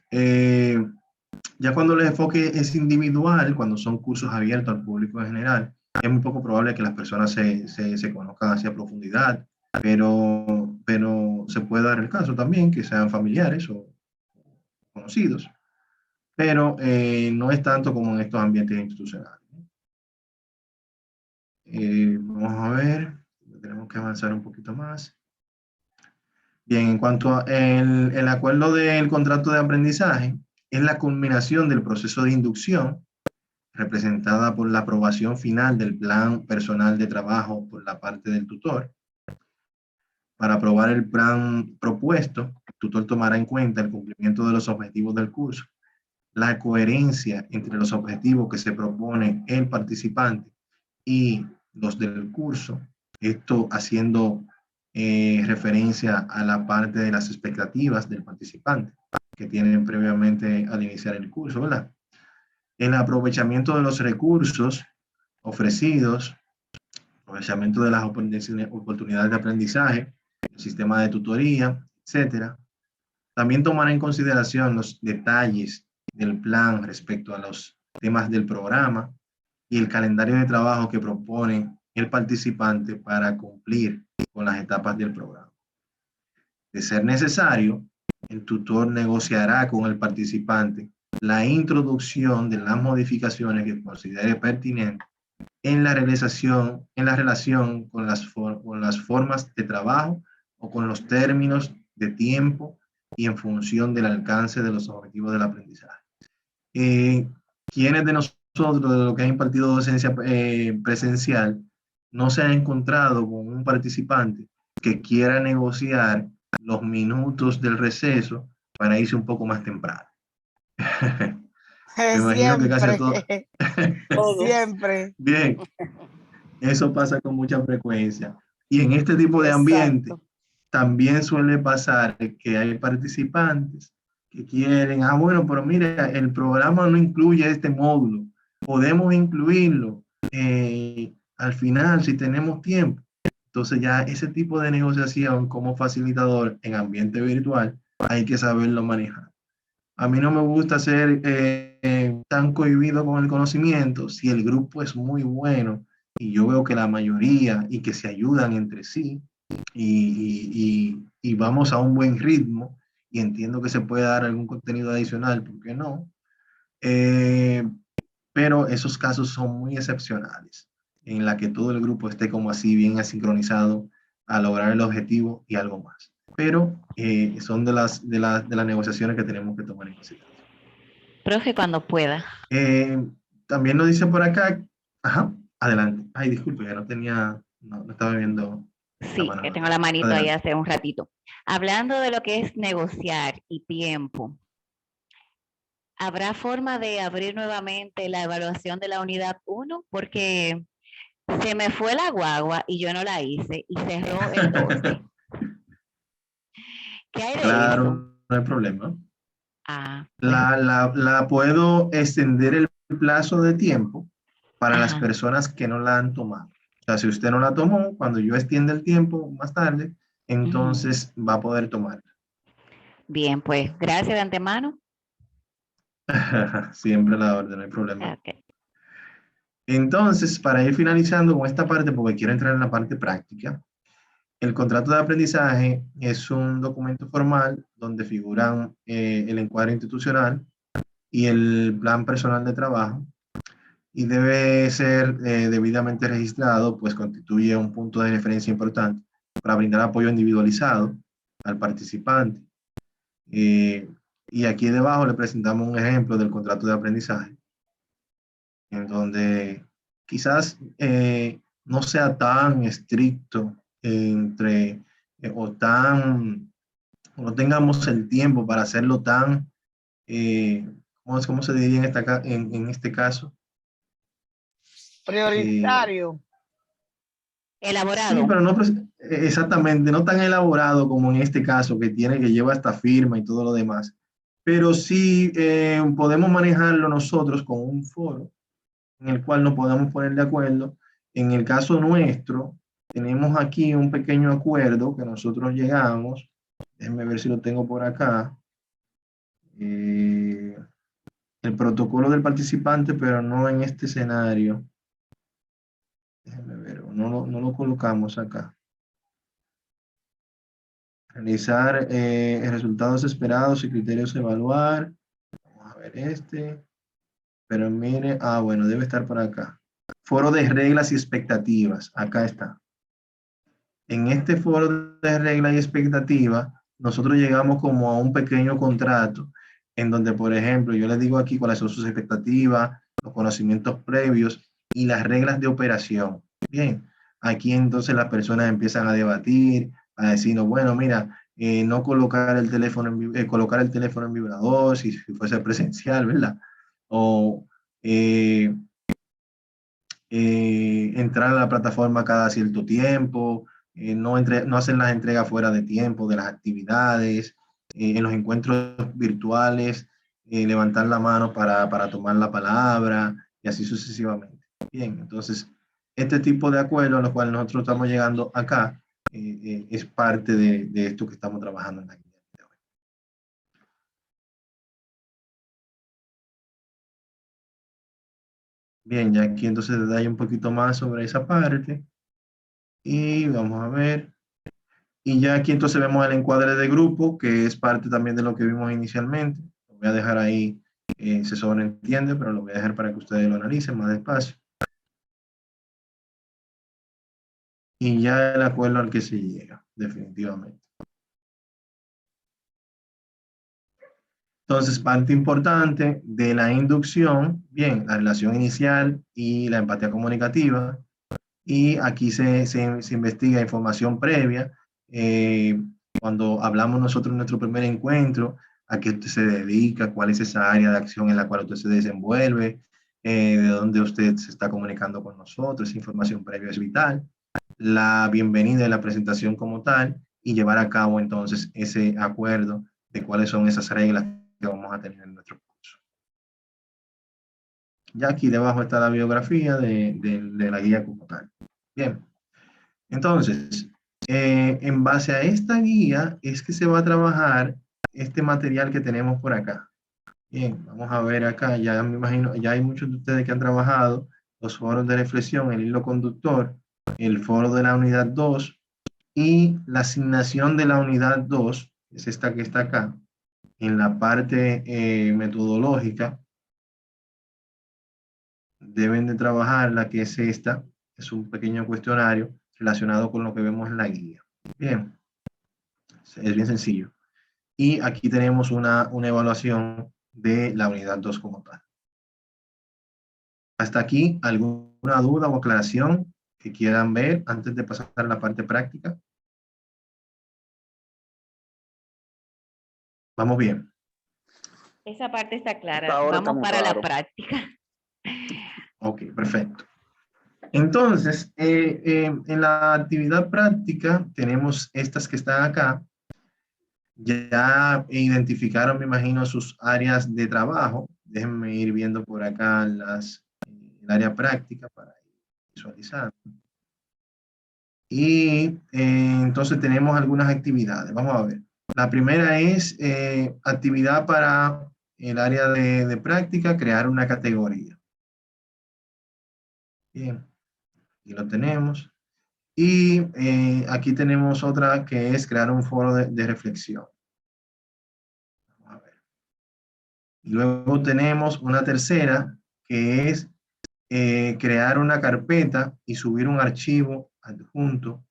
ya cuando el enfoque es individual, cuando son cursos abiertos al público en general, es muy poco probable que las personas se conozcan hacia profundidad, pero se puede dar el caso también que sean familiares o conocidos, pero no es tanto como en estos ambientes institucionales. Vamos a ver, tenemos que avanzar un poquito más. Bien, en cuanto al acuerdo del contrato de aprendizaje, es la culminación del proceso de inducción representada por la aprobación final del plan personal de trabajo por la parte del tutor. Para aprobar el plan propuesto, el tutor tomará en cuenta el cumplimiento de los objetivos del curso, la coherencia entre los objetivos que se propone el participante y los del curso, esto haciendo referencia a la parte de las expectativas del participante que tienen previamente al iniciar el curso, ¿verdad? El aprovechamiento de los recursos ofrecidos, aprovechamiento de las oportunidades de aprendizaje, el sistema de tutoría, etcétera. También tomar en consideración los detalles del plan respecto a los temas del programa y el calendario de trabajo que propone el participante para cumplir con las etapas del programa. De ser necesario, el tutor negociará con el participante la introducción de las modificaciones que considere pertinentes en la relación con con las formas de trabajo o con los términos de tiempo y en función del alcance de los objetivos del aprendizaje. ¿Quiénes de nosotros, de lo que ha impartido docencia presencial, no se ha encontrado con un participante que quiera negociar los minutos del receso para irse un poco más temprano? Me imagino que casi a todos. Siempre, Todos. siempre. Bien, eso pasa con mucha frecuencia. Y en este tipo de ambiente Exacto. también suele pasar que hay participantes que quieren, bueno, pero mira, el programa no incluye este módulo, podemos incluirlo al final si tenemos tiempo. Entonces ya ese tipo de negociación como facilitador en ambiente virtual hay que saberlo manejar. A mí no me gusta ser tan cohibido con el conocimiento si el grupo es muy bueno y yo veo que la mayoría y que se ayudan entre sí y vamos a un buen ritmo y entiendo que se puede dar algún contenido adicional, ¿por qué no? Eh, pero esos casos son muy excepcionales, en la que todo el grupo esté como así bien asincronizado a lograr el objetivo y algo más. Pero son de las negociaciones que tenemos que tomar en consideración. Profe, cuando pueda. Eh, También nos dice por acá, ajá, adelante. Ay, disculpe, ya no tenía, no estaba viendo la Sí, mano que tengo la levantada. manito ahí Adelante. hace un ratito. Hablando de lo que es negociar y tiempo, ¿habrá forma de abrir nuevamente la evaluación de la unidad 1? Porque se me fue la guagua y yo no la hice y cerró el 12. ¿Qué hay de eso? Claro, no hay problema. Pues, La puedo extender el plazo de tiempo para las ajá. personas que no la han tomado. O sea, si usted no la tomó, cuando yo extienda el tiempo más tarde, entonces va a poder tomarla. Bien, pues gracias de antemano. Siempre la orden, no hay problema. Okay. Entonces, para ir finalizando con esta parte, porque quiero entrar en la parte práctica, el contrato de aprendizaje es un documento formal donde figuran el encuadre institucional y el plan personal de trabajo y debe ser debidamente registrado, pues constituye un punto de referencia importante para brindar apoyo individualizado al participante. Y aquí debajo le presentamos un ejemplo del contrato de aprendizaje, en donde quizás no sea tan estricto entre o tan, o no tengamos el tiempo para hacerlo tan, ¿cómo se diría en este caso? Prioritario. Sí, Elaborado. pero no exactamente, no tan elaborado como en este caso, que tiene que lleva esta firma y todo lo demás. Pero sí podemos manejarlo nosotros con un foro en el cual nos podamos poner de acuerdo. En el caso nuestro, tenemos aquí un pequeño acuerdo que nosotros llegamos. Déjenme ver si lo tengo por acá. El protocolo del participante, pero no en este escenario. Déjenme ver, no lo colocamos acá. Realizar resultados esperados y criterios a evaluar. Vamos a ver este. Pero mire, bueno, debe estar por acá. Foro de reglas y expectativas. Acá está. En este foro de reglas y expectativas, nosotros llegamos como a un pequeño contrato en donde, por ejemplo, yo les digo aquí cuáles son sus expectativas, los conocimientos previos y las reglas de operación. Bien, aquí entonces las personas empiezan a debatir, a decirnos, bueno, mira, no colocar el teléfono colocar el teléfono en vibrador si fuese presencial, ¿verdad? O entrar a la plataforma cada cierto tiempo, no hacen las entregas fuera de tiempo de las actividades, en los encuentros virtuales, levantar la mano para tomar la palabra y así sucesivamente. Bien, entonces, este tipo de acuerdos a los cuales nosotros estamos llegando acá es parte de esto que estamos trabajando en la guía de hoy. Bien, ya aquí entonces detalle un poquito más sobre esa parte y vamos a ver. Y ya aquí entonces vemos el encuadre de grupo, que es parte también de lo que vimos inicialmente. Lo voy a dejar ahí, se sobreentiende, pero lo voy a dejar para que ustedes lo analicen más despacio. y ya el acuerdo al que se llega, definitivamente. Entonces, parte importante de la inducción, bien, la relación inicial y la empatía comunicativa. Y aquí se investiga información previa. Cuando hablamos nosotros en nuestro primer encuentro, a qué usted se dedica, cuál es esa área de acción en la cual usted se desenvuelve, de dónde usted se está comunicando con nosotros, esa información previa es vital. La bienvenida y la presentación como tal, y llevar a cabo entonces ese acuerdo de cuáles son esas reglas que vamos a tener en nuestro curso. Ya aquí debajo está la biografía de la guía como tal. Bien, entonces, en base a esta guía es que se va a trabajar este material que tenemos por acá. Bien, vamos a ver acá, ya me imagino, ya hay muchos de ustedes que han trabajado los foros de reflexión, el hilo conductor, el foro de la unidad 2 y la asignación de la unidad 2, es esta que está acá, en la parte metodológica. Deben de trabajar la que es esta, es un pequeño cuestionario relacionado con lo que vemos en la guía. Bien, es bien sencillo. Y aquí tenemos una evaluación de la unidad 2 como tal. Hasta aquí, ¿alguna duda o aclaración que quieran ver antes de pasar a la parte práctica? ¿Vamos bien? Esa parte está clara. Ahora Vamos estamos para la claros. práctica. Ok, perfecto. Entonces, en la actividad práctica tenemos estas que están acá. Ya identificaron, me imagino, sus áreas de trabajo. Déjenme ir viendo por acá el área práctica para visualizar. Y entonces tenemos algunas actividades. Vamos a ver. La primera es actividad para el área de práctica, crear una categoría. Bien, aquí lo tenemos. Y aquí tenemos otra que es crear un foro de reflexión. Vamos a ver. Y luego tenemos una tercera que es crear una carpeta y subir un archivo adjunto.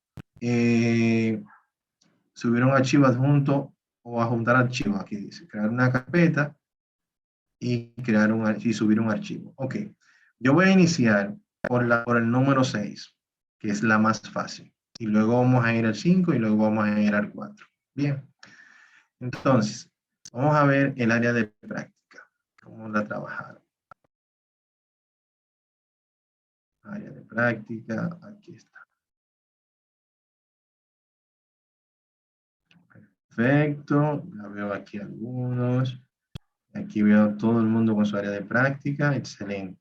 Subir un archivo adjunto o adjuntar archivo. Aquí dice, crear una carpeta y, y subir un archivo. Ok, yo voy a iniciar por el número 6, que es la más fácil. Y luego vamos a ir al 5 y luego vamos a ir al 4. Bien, entonces, vamos a ver el área de práctica, cómo la trabajaron. Área de práctica, aquí está. Perfecto, ya veo aquí algunos. Aquí veo todo el mundo con su área de práctica, excelente.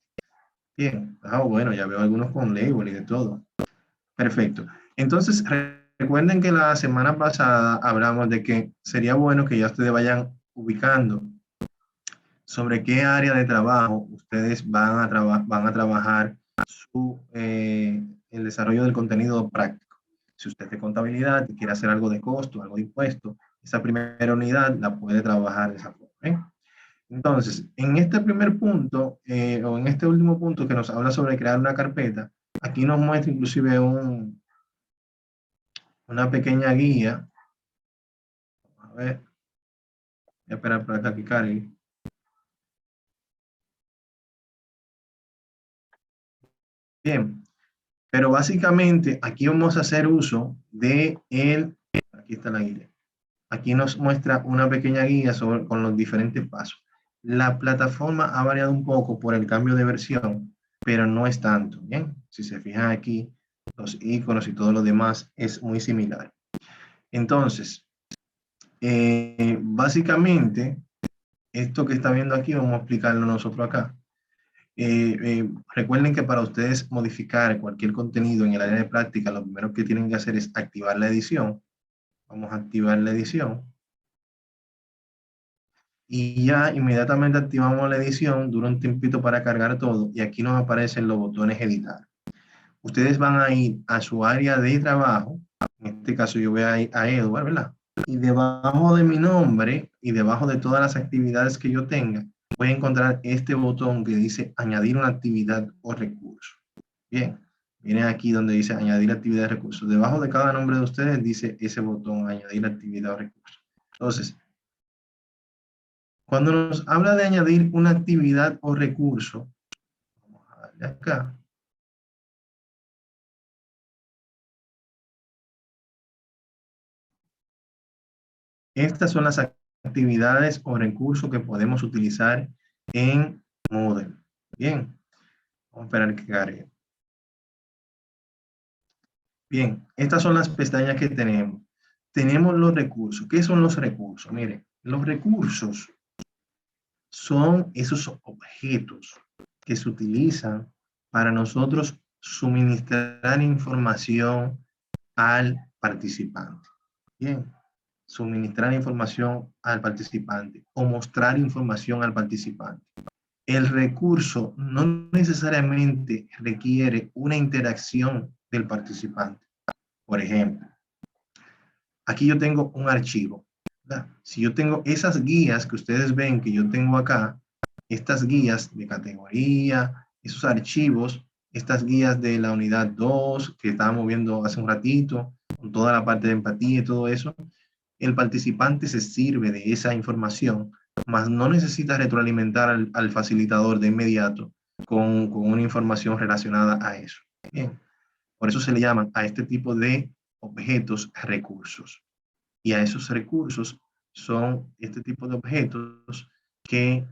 Bien, bueno, ya veo algunos con label y de todo. Perfecto. Entonces, recuerden que la semana pasada hablamos de que sería bueno que ya ustedes vayan ubicando sobre qué área de trabajo ustedes van a trabajar el desarrollo del contenido práctico. Si usted es de contabilidad y quiere hacer algo de costo, algo de impuesto, esa primera unidad la puede trabajar de esa forma. Entonces, en este primer punto, o en este último punto que nos habla sobre crear una carpeta, aquí nos muestra inclusive una pequeña guía. A ver, voy a esperar para acá que cargue. Bien, pero básicamente aquí vamos a hacer uso de aquí está la guía. Aquí nos muestra una pequeña guía con los diferentes pasos. La plataforma ha variado un poco por el cambio de versión, pero no es tanto, ¿bien? Si se fijan aquí, los iconos y todo lo demás es muy similar. Entonces, básicamente, esto que está viendo aquí, vamos a explicarlo nosotros acá. Recuerden que para ustedes modificar cualquier contenido en el área de práctica, lo primero que tienen que hacer es activar la edición. Vamos a activar la edición. Y ya inmediatamente activamos la edición, dura un tiempito para cargar todo y aquí nos aparecen los botones editar. Ustedes van a ir a su área de trabajo, en este caso yo voy a ir a Edward, ¿verdad? Y debajo de mi nombre y debajo de todas las actividades que yo tenga, voy a encontrar este botón que dice añadir una actividad o recurso. Bien, Miren aquí donde dice añadir actividad de recursos. Debajo de cada nombre de ustedes dice ese botón, añadir actividad o recurso. Entonces, cuando nos habla de añadir una actividad o recurso, vamos a darle acá. Estas son las actividades o recursos que podemos utilizar en Moodle. Bien, vamos a esperar que cargue. Bien, estas son las pestañas que tenemos. Tenemos los recursos. ¿Qué son los recursos? Miren, los recursos son esos objetos que se utilizan para nosotros suministrar información al participante. Bien, suministrar información al participante o mostrar información al participante. El recurso no necesariamente requiere una interacción del participante. Por ejemplo, aquí yo tengo un archivo, ¿verdad? Si yo tengo esas guías que ustedes ven que yo tengo acá, estas guías de categoría, esos archivos, estas guías de la unidad 2 que estábamos viendo hace un ratito, con toda la parte de empatía y todo eso, el participante se sirve de esa información, mas no necesita retroalimentar al facilitador de inmediato con una información relacionada a eso. Bien. Por eso se le llaman a este tipo de objetos recursos. Y a esos recursos son este tipo de objetos que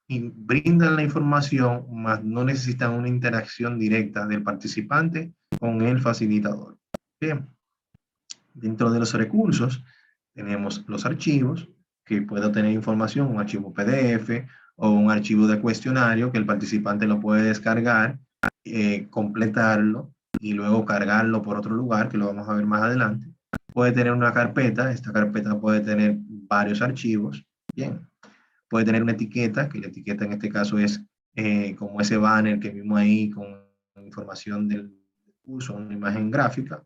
brindan la información, mas no necesitan una interacción directa del participante con el facilitador. Bien. Dentro de los recursos tenemos los archivos, que puede tener información, un archivo PDF o un archivo de cuestionario que el participante lo puede descargar, completarlo y luego cargarlo por otro lugar, que lo vamos a ver más adelante. Puede tener una carpeta, esta carpeta puede tener varios archivos, bien. Puede tener una etiqueta, que la etiqueta en este caso es como ese banner que vimos ahí con información del curso, una imagen gráfica.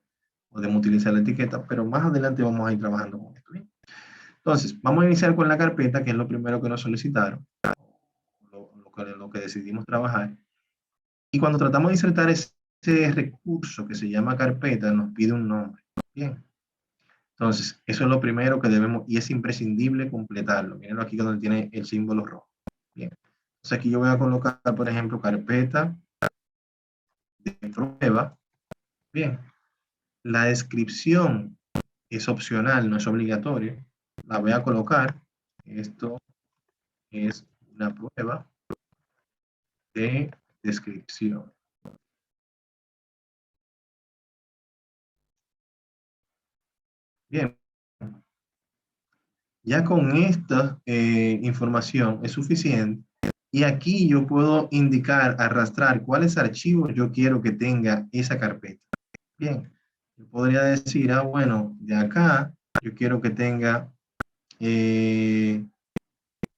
Podemos utilizar la etiqueta, pero más adelante vamos a ir trabajando con esto. ¿Bien? Entonces, vamos a iniciar con la carpeta, que es lo primero que nos solicitaron, lo que decidimos trabajar. Y cuando tratamos de insertar ese recurso que se llama carpeta, nos pide un nombre. Bien. Entonces, eso es lo primero que debemos, y es imprescindible completarlo. Mírenlo aquí donde tiene el símbolo rojo. Bien. Entonces, aquí yo voy a colocar, por ejemplo, carpeta de prueba. Bien. La descripción es opcional, no es obligatorio. La voy a colocar. Esto es una prueba de descripción. Bien. Ya con esta información es suficiente. Y aquí yo puedo indicar, arrastrar cuáles archivos yo quiero que tenga esa carpeta. Bien. Yo podría decir, bueno, de acá yo quiero que tenga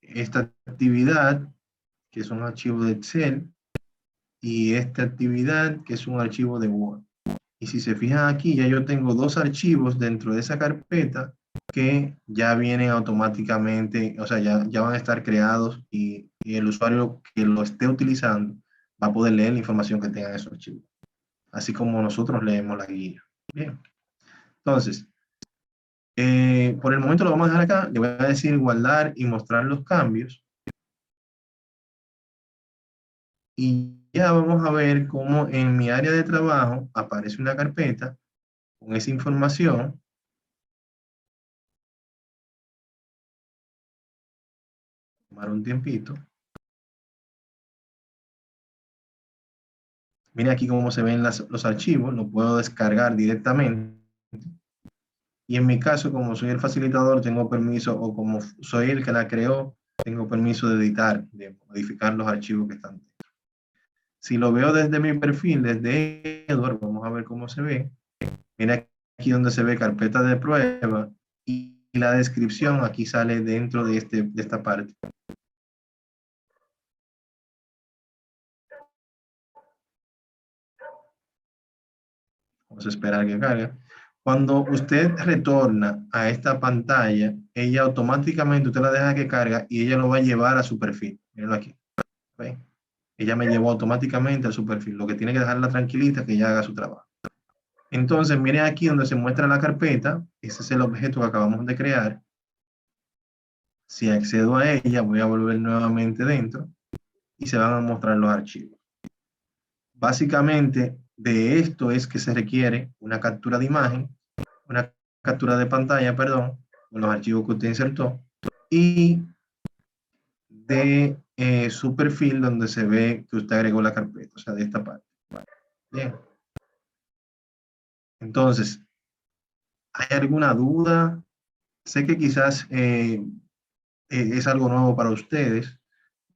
esta actividad, que es un archivo de Excel, y esta actividad, que es un archivo de Word. Y si se fijan aquí, ya yo tengo dos archivos dentro de esa carpeta que ya vienen automáticamente, o sea, ya van a estar creados y el usuario que lo esté utilizando va a poder leer la información que tenga en esos archivos. Así como nosotros leemos la guía. Bien. Entonces, por el momento lo vamos a dejar acá. Le voy a decir guardar y mostrar los cambios. Y ya vamos a ver cómo en mi área de trabajo aparece una carpeta con esa información. Tomar un tiempito. Miren aquí cómo se ven los archivos. Lo puedo descargar directamente. Y en mi caso, como soy el facilitador, tengo permiso, o como soy el que la creó, tengo permiso de editar, de modificar los archivos que están dentro. Si lo veo desde mi perfil, desde Edward, vamos a ver cómo se ve. Mira aquí donde se ve carpeta de prueba y la descripción aquí sale dentro de esta parte. Vamos a esperar que cargue. Cuando usted retorna a esta pantalla, ella automáticamente, usted la deja que carga y ella lo va a llevar a su perfil. Mírenlo aquí. ¿Ven? ella me llevó automáticamente a su perfil. Lo que tiene que dejarla tranquilita que ella haga su trabajo. Entonces, miren aquí donde se muestra la carpeta. Ese es el objeto que acabamos de crear. Si accedo a ella, voy a volver nuevamente dentro y se van a mostrar los archivos. Básicamente, de esto es que se requiere una captura de imagen, una captura de pantalla, perdón, con los archivos que usted insertó, y de su perfil donde se ve que usted agregó la carpeta, o sea, de esta parte. Bien. Entonces, ¿hay alguna duda? Sé que quizás es algo nuevo para ustedes.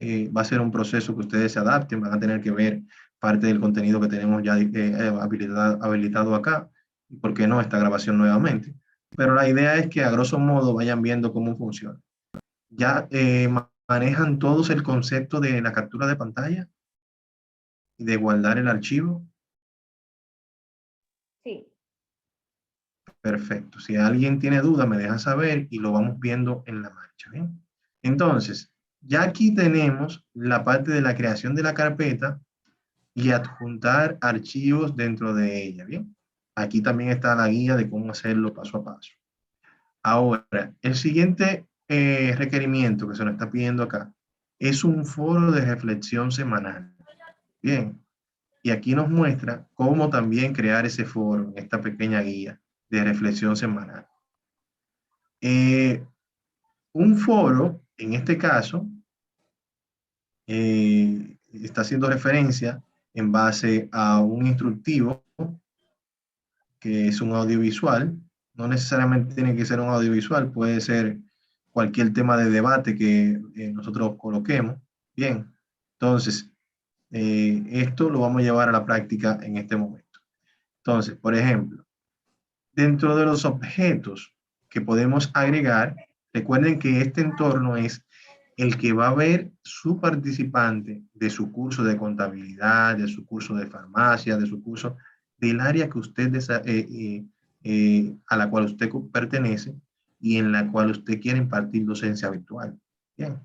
Va a ser un proceso que ustedes se adapten, van a tener que ver parte del contenido que tenemos ya habilitado acá, y por qué no esta grabación nuevamente. Pero la idea es que a grosso modo vayan viendo cómo funciona. ¿Ya manejan todos el concepto de la captura de pantalla y de guardar el archivo? Sí. Perfecto. Si alguien tiene duda, me deja saber y lo vamos viendo en la marcha. ¿Bien? Entonces, ya aquí tenemos la parte de la creación de la carpeta y adjuntar archivos dentro de ella. Bien. Aquí también está la guía de cómo hacerlo paso a paso. Ahora, el siguiente requerimiento que se nos está pidiendo acá es un foro de reflexión semanal. Bien. Y aquí nos muestra cómo también crear ese foro en esta pequeña guía de reflexión semanal. Un foro, en este caso, está haciendo referencia en base a un instructivo que es un audiovisual. No necesariamente tiene que ser un audiovisual, puede ser cualquier tema de debate que nosotros coloquemos. Bien, entonces, esto lo vamos a llevar a la práctica en este momento. Entonces, por ejemplo, dentro de los objetos que podemos agregar, recuerden que este entorno es el que va a ver su participante de su curso de contabilidad, de su curso de farmacia, de su curso del área que usted a la cual usted pertenece y en la cual usted quiere impartir docencia virtual. Bien.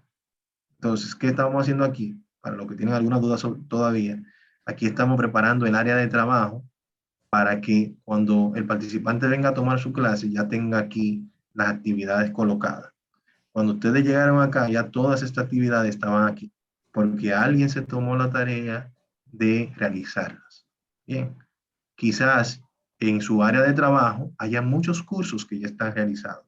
Entonces, ¿qué estamos haciendo aquí? Para los que tienen alguna duda todavía, aquí estamos preparando el área de trabajo para que cuando el participante venga a tomar su clase ya tenga aquí las actividades colocadas. Cuando ustedes llegaron acá, ya todas estas actividades estaban aquí, porque alguien se tomó la tarea de realizarlas. Bien, quizás en su área de trabajo haya muchos cursos que ya están realizados.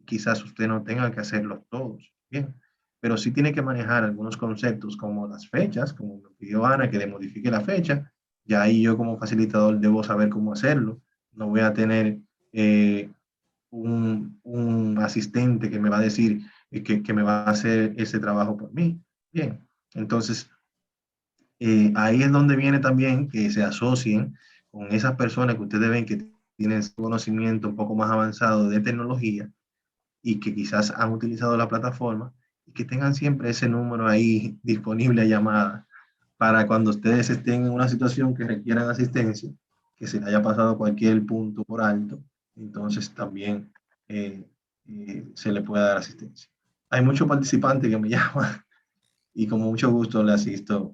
Quizás usted no tenga que hacerlos todos. Bien, pero sí tiene que manejar algunos conceptos como las fechas, como me pidió Ana que le modifique la fecha. Ya ahí yo como facilitador debo saber cómo hacerlo. No voy a tener un asistente que me va a decir que me va a hacer ese trabajo por mí. Bien, entonces ahí es donde viene también que se asocien con esas personas que ustedes ven que tienen conocimiento un poco más avanzado de tecnología y que quizás han utilizado la plataforma y que tengan siempre ese número ahí disponible a llamada para cuando ustedes estén en una situación que requieran asistencia, que se le haya pasado cualquier punto por alto, entonces también se le puede dar asistencia. Hay muchos participantes que me llaman y con mucho gusto le asisto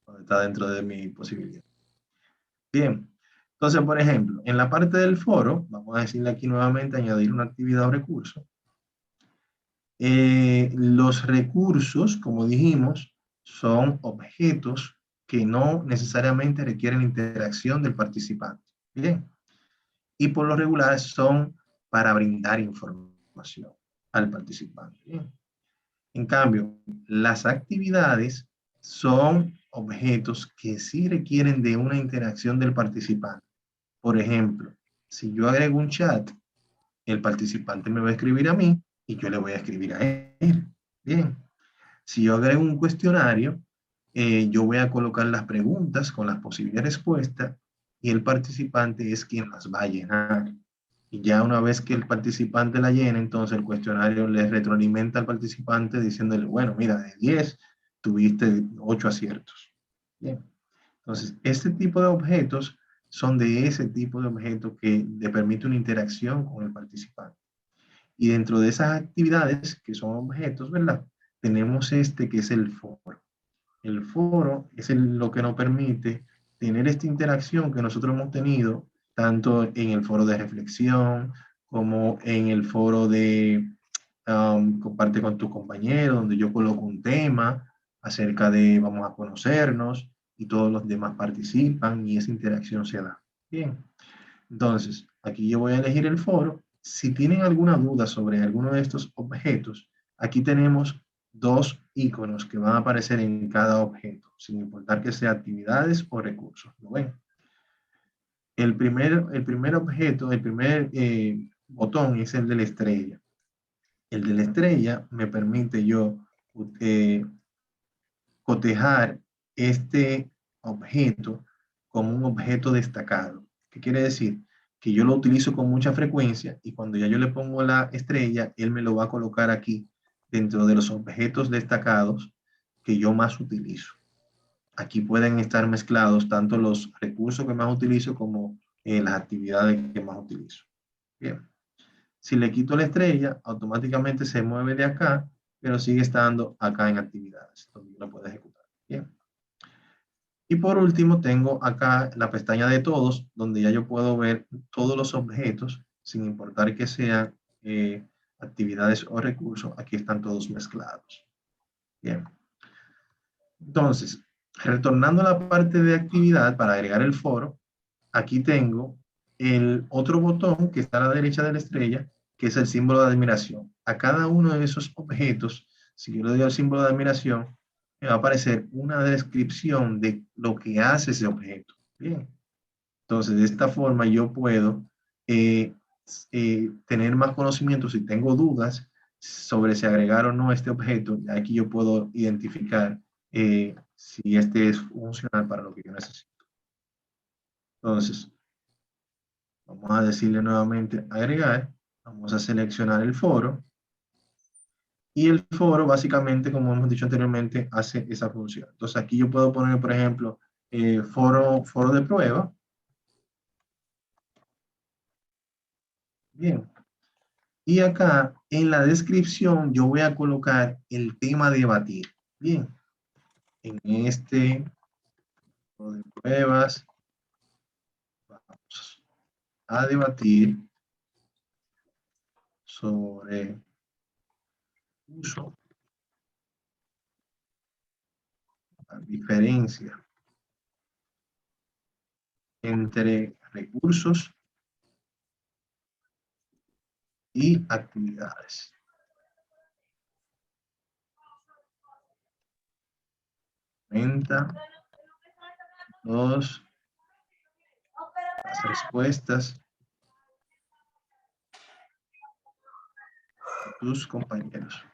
cuando está dentro de mi posibilidad. Bien, entonces, por ejemplo, en la parte del foro, vamos a decirle aquí nuevamente añadir una actividad o recurso. Los recursos, como dijimos, son objetos que no necesariamente requieren interacción del participante. Bien. Y por lo regular son para brindar información al participante. Bien. En cambio, las actividades son objetos que sí requieren de una interacción del participante. Por ejemplo, si yo agrego un chat, el participante me va a escribir a mí y yo le voy a escribir a él. Bien. Si yo agrego un cuestionario, yo voy a colocar las preguntas con las posibles respuestas y el participante es quien las va a llenar. Y ya una vez que el participante la llena, entonces el cuestionario le retroalimenta al participante diciéndole, bueno, mira, de 10 tuviste 8 aciertos. Bien. Entonces, este tipo de objetos son de ese tipo de objetos que le permite una interacción con el participante. Y dentro de esas actividades, que son objetos, ¿verdad? Tenemos este que es el foro. El foro es lo que nos permite tener esta interacción que nosotros hemos tenido tanto en el foro de reflexión como en el foro de comparte con tus compañeros, donde yo coloco un tema acerca de vamos a conocernos y todos los demás participan y esa interacción se da. Bien, entonces aquí yo voy a elegir el foro. Si tienen alguna duda sobre alguno de estos objetos, aquí tenemos dos iconos que van a aparecer en cada objeto, sin importar que sea actividades o recursos. ¿Lo ven? El primer objeto, el primer botón es el de la estrella. El de la estrella me permite yo cotejar este objeto como un objeto destacado. ¿Qué quiere decir? Que yo lo utilizo con mucha frecuencia y cuando ya yo le pongo la estrella, él me lo va a colocar aquí dentro de los objetos destacados que yo más utilizo. Aquí pueden estar mezclados tanto los recursos que más utilizo como las actividades que más utilizo. Bien. Si le quito la estrella, automáticamente se mueve de acá, pero sigue estando acá en actividades, donde lo puede ejecutar. Bien. Y por último, tengo acá la pestaña de todos, donde ya yo puedo ver todos los objetos, sin importar que sean actividades o recursos, aquí están todos mezclados. Bien. Entonces, retornando a la parte de actividad para agregar el foro, aquí tengo el otro botón que está a la derecha de la estrella, que es el símbolo de admiración. A cada uno de esos objetos, si yo le doy al símbolo de admiración, me va a aparecer una descripción de lo que hace ese objeto. Bien. Entonces, de esta forma yo puedo tener más conocimiento si tengo dudas sobre si agregar o no este objeto. Aquí yo puedo identificar si este es funcional para lo que yo necesito. Entonces, vamos a decirle nuevamente agregar. Vamos a seleccionar el foro. Y el foro, básicamente, como hemos dicho anteriormente, hace esa función. Entonces, aquí yo puedo poner, por ejemplo, foro de prueba. Bien. Y acá, en la descripción, yo voy a colocar el tema a debatir. Bien. En este foro de pruebas, vamos a debatir sobre uso, la diferencia entre recursos y actividades. Aumenta las respuestas de tus compañeros.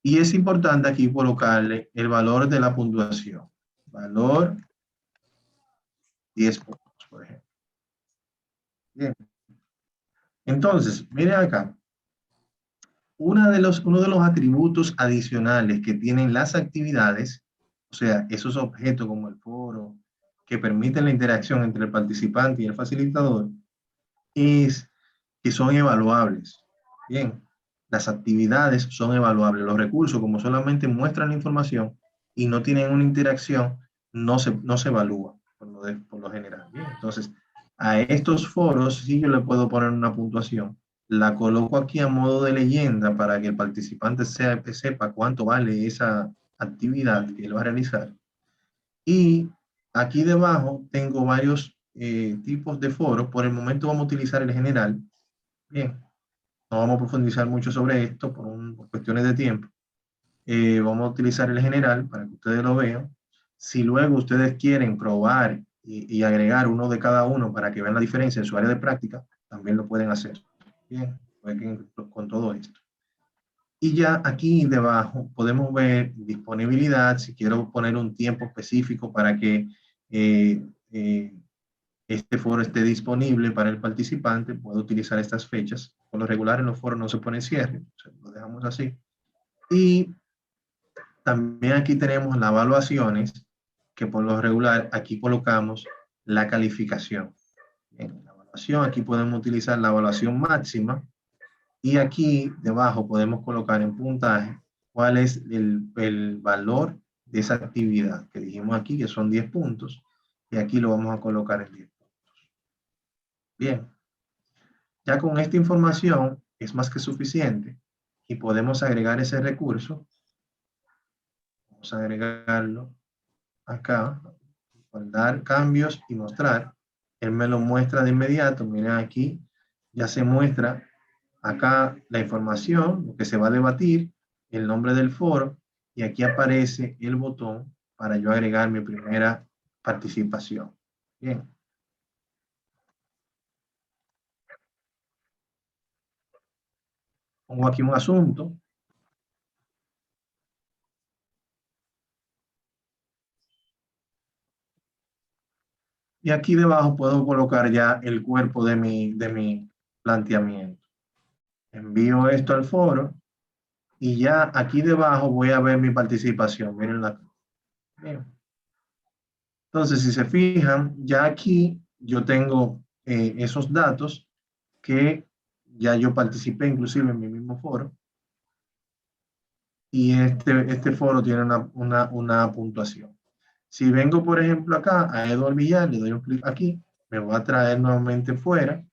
Y es importante aquí colocarle el valor de la puntuación. Valor 10 puntos, por ejemplo. Bien. Entonces, miren acá. Uno de los atributos adicionales que tienen las actividades, o sea, esos objetos como el foro, que permiten la interacción entre el participante y el facilitador, es que son evaluables. Bien, las actividades son evaluables. Los recursos, como solamente muestran la información y no tienen una interacción, no se evalúa por lo general. Bien, entonces, a estos foros sí yo le puedo poner una puntuación. La coloco aquí a modo de leyenda para que el participante sepa cuánto vale esa actividad que él va a realizar. Y aquí debajo tengo varios tipos de foros. Por el momento vamos a utilizar el general. Bien, no vamos a profundizar mucho sobre esto por cuestiones de tiempo. Vamos a utilizar el general para que ustedes lo vean. Si luego ustedes quieren probar y agregar uno de cada uno para que vean la diferencia en su área de práctica, también lo pueden hacer. Bien, con todo esto. Y ya aquí debajo podemos ver disponibilidad, si quiero poner un tiempo específico para que este foro esté disponible para el participante, puedo utilizar estas fechas. Por lo regular en los foros no se pone cierre, o sea, lo dejamos así. Y también aquí tenemos las evaluaciones, que por lo regular aquí colocamos la calificación. En la evaluación, aquí podemos utilizar la evaluación máxima, y aquí debajo podemos colocar en puntaje cuál es el valor de esa actividad que dijimos aquí, que son 10 puntos, y aquí lo vamos a colocar en 10 puntos. Bien, ya con esta información es más que suficiente y podemos agregar ese recurso. Vamos a agregarlo acá, guardar cambios y mostrar. Él me lo muestra de inmediato. Miren aquí, ya se muestra acá la información, lo que se va a debatir, el nombre del foro, y aquí aparece el botón para yo agregar mi primera participación. Bien. Pongo aquí un asunto. Y aquí debajo puedo colocar ya el cuerpo de mi planteamiento. Envío esto al foro y ya aquí debajo voy a ver mi participación. Miren la. Bien. Entonces, si se fijan, ya aquí yo tengo esos datos que ya yo participé inclusive en mi mismo foro. Y este foro tiene una puntuación. Si vengo, por ejemplo, acá a Edward Villar, le doy un clic aquí, me va a traer nuevamente fuera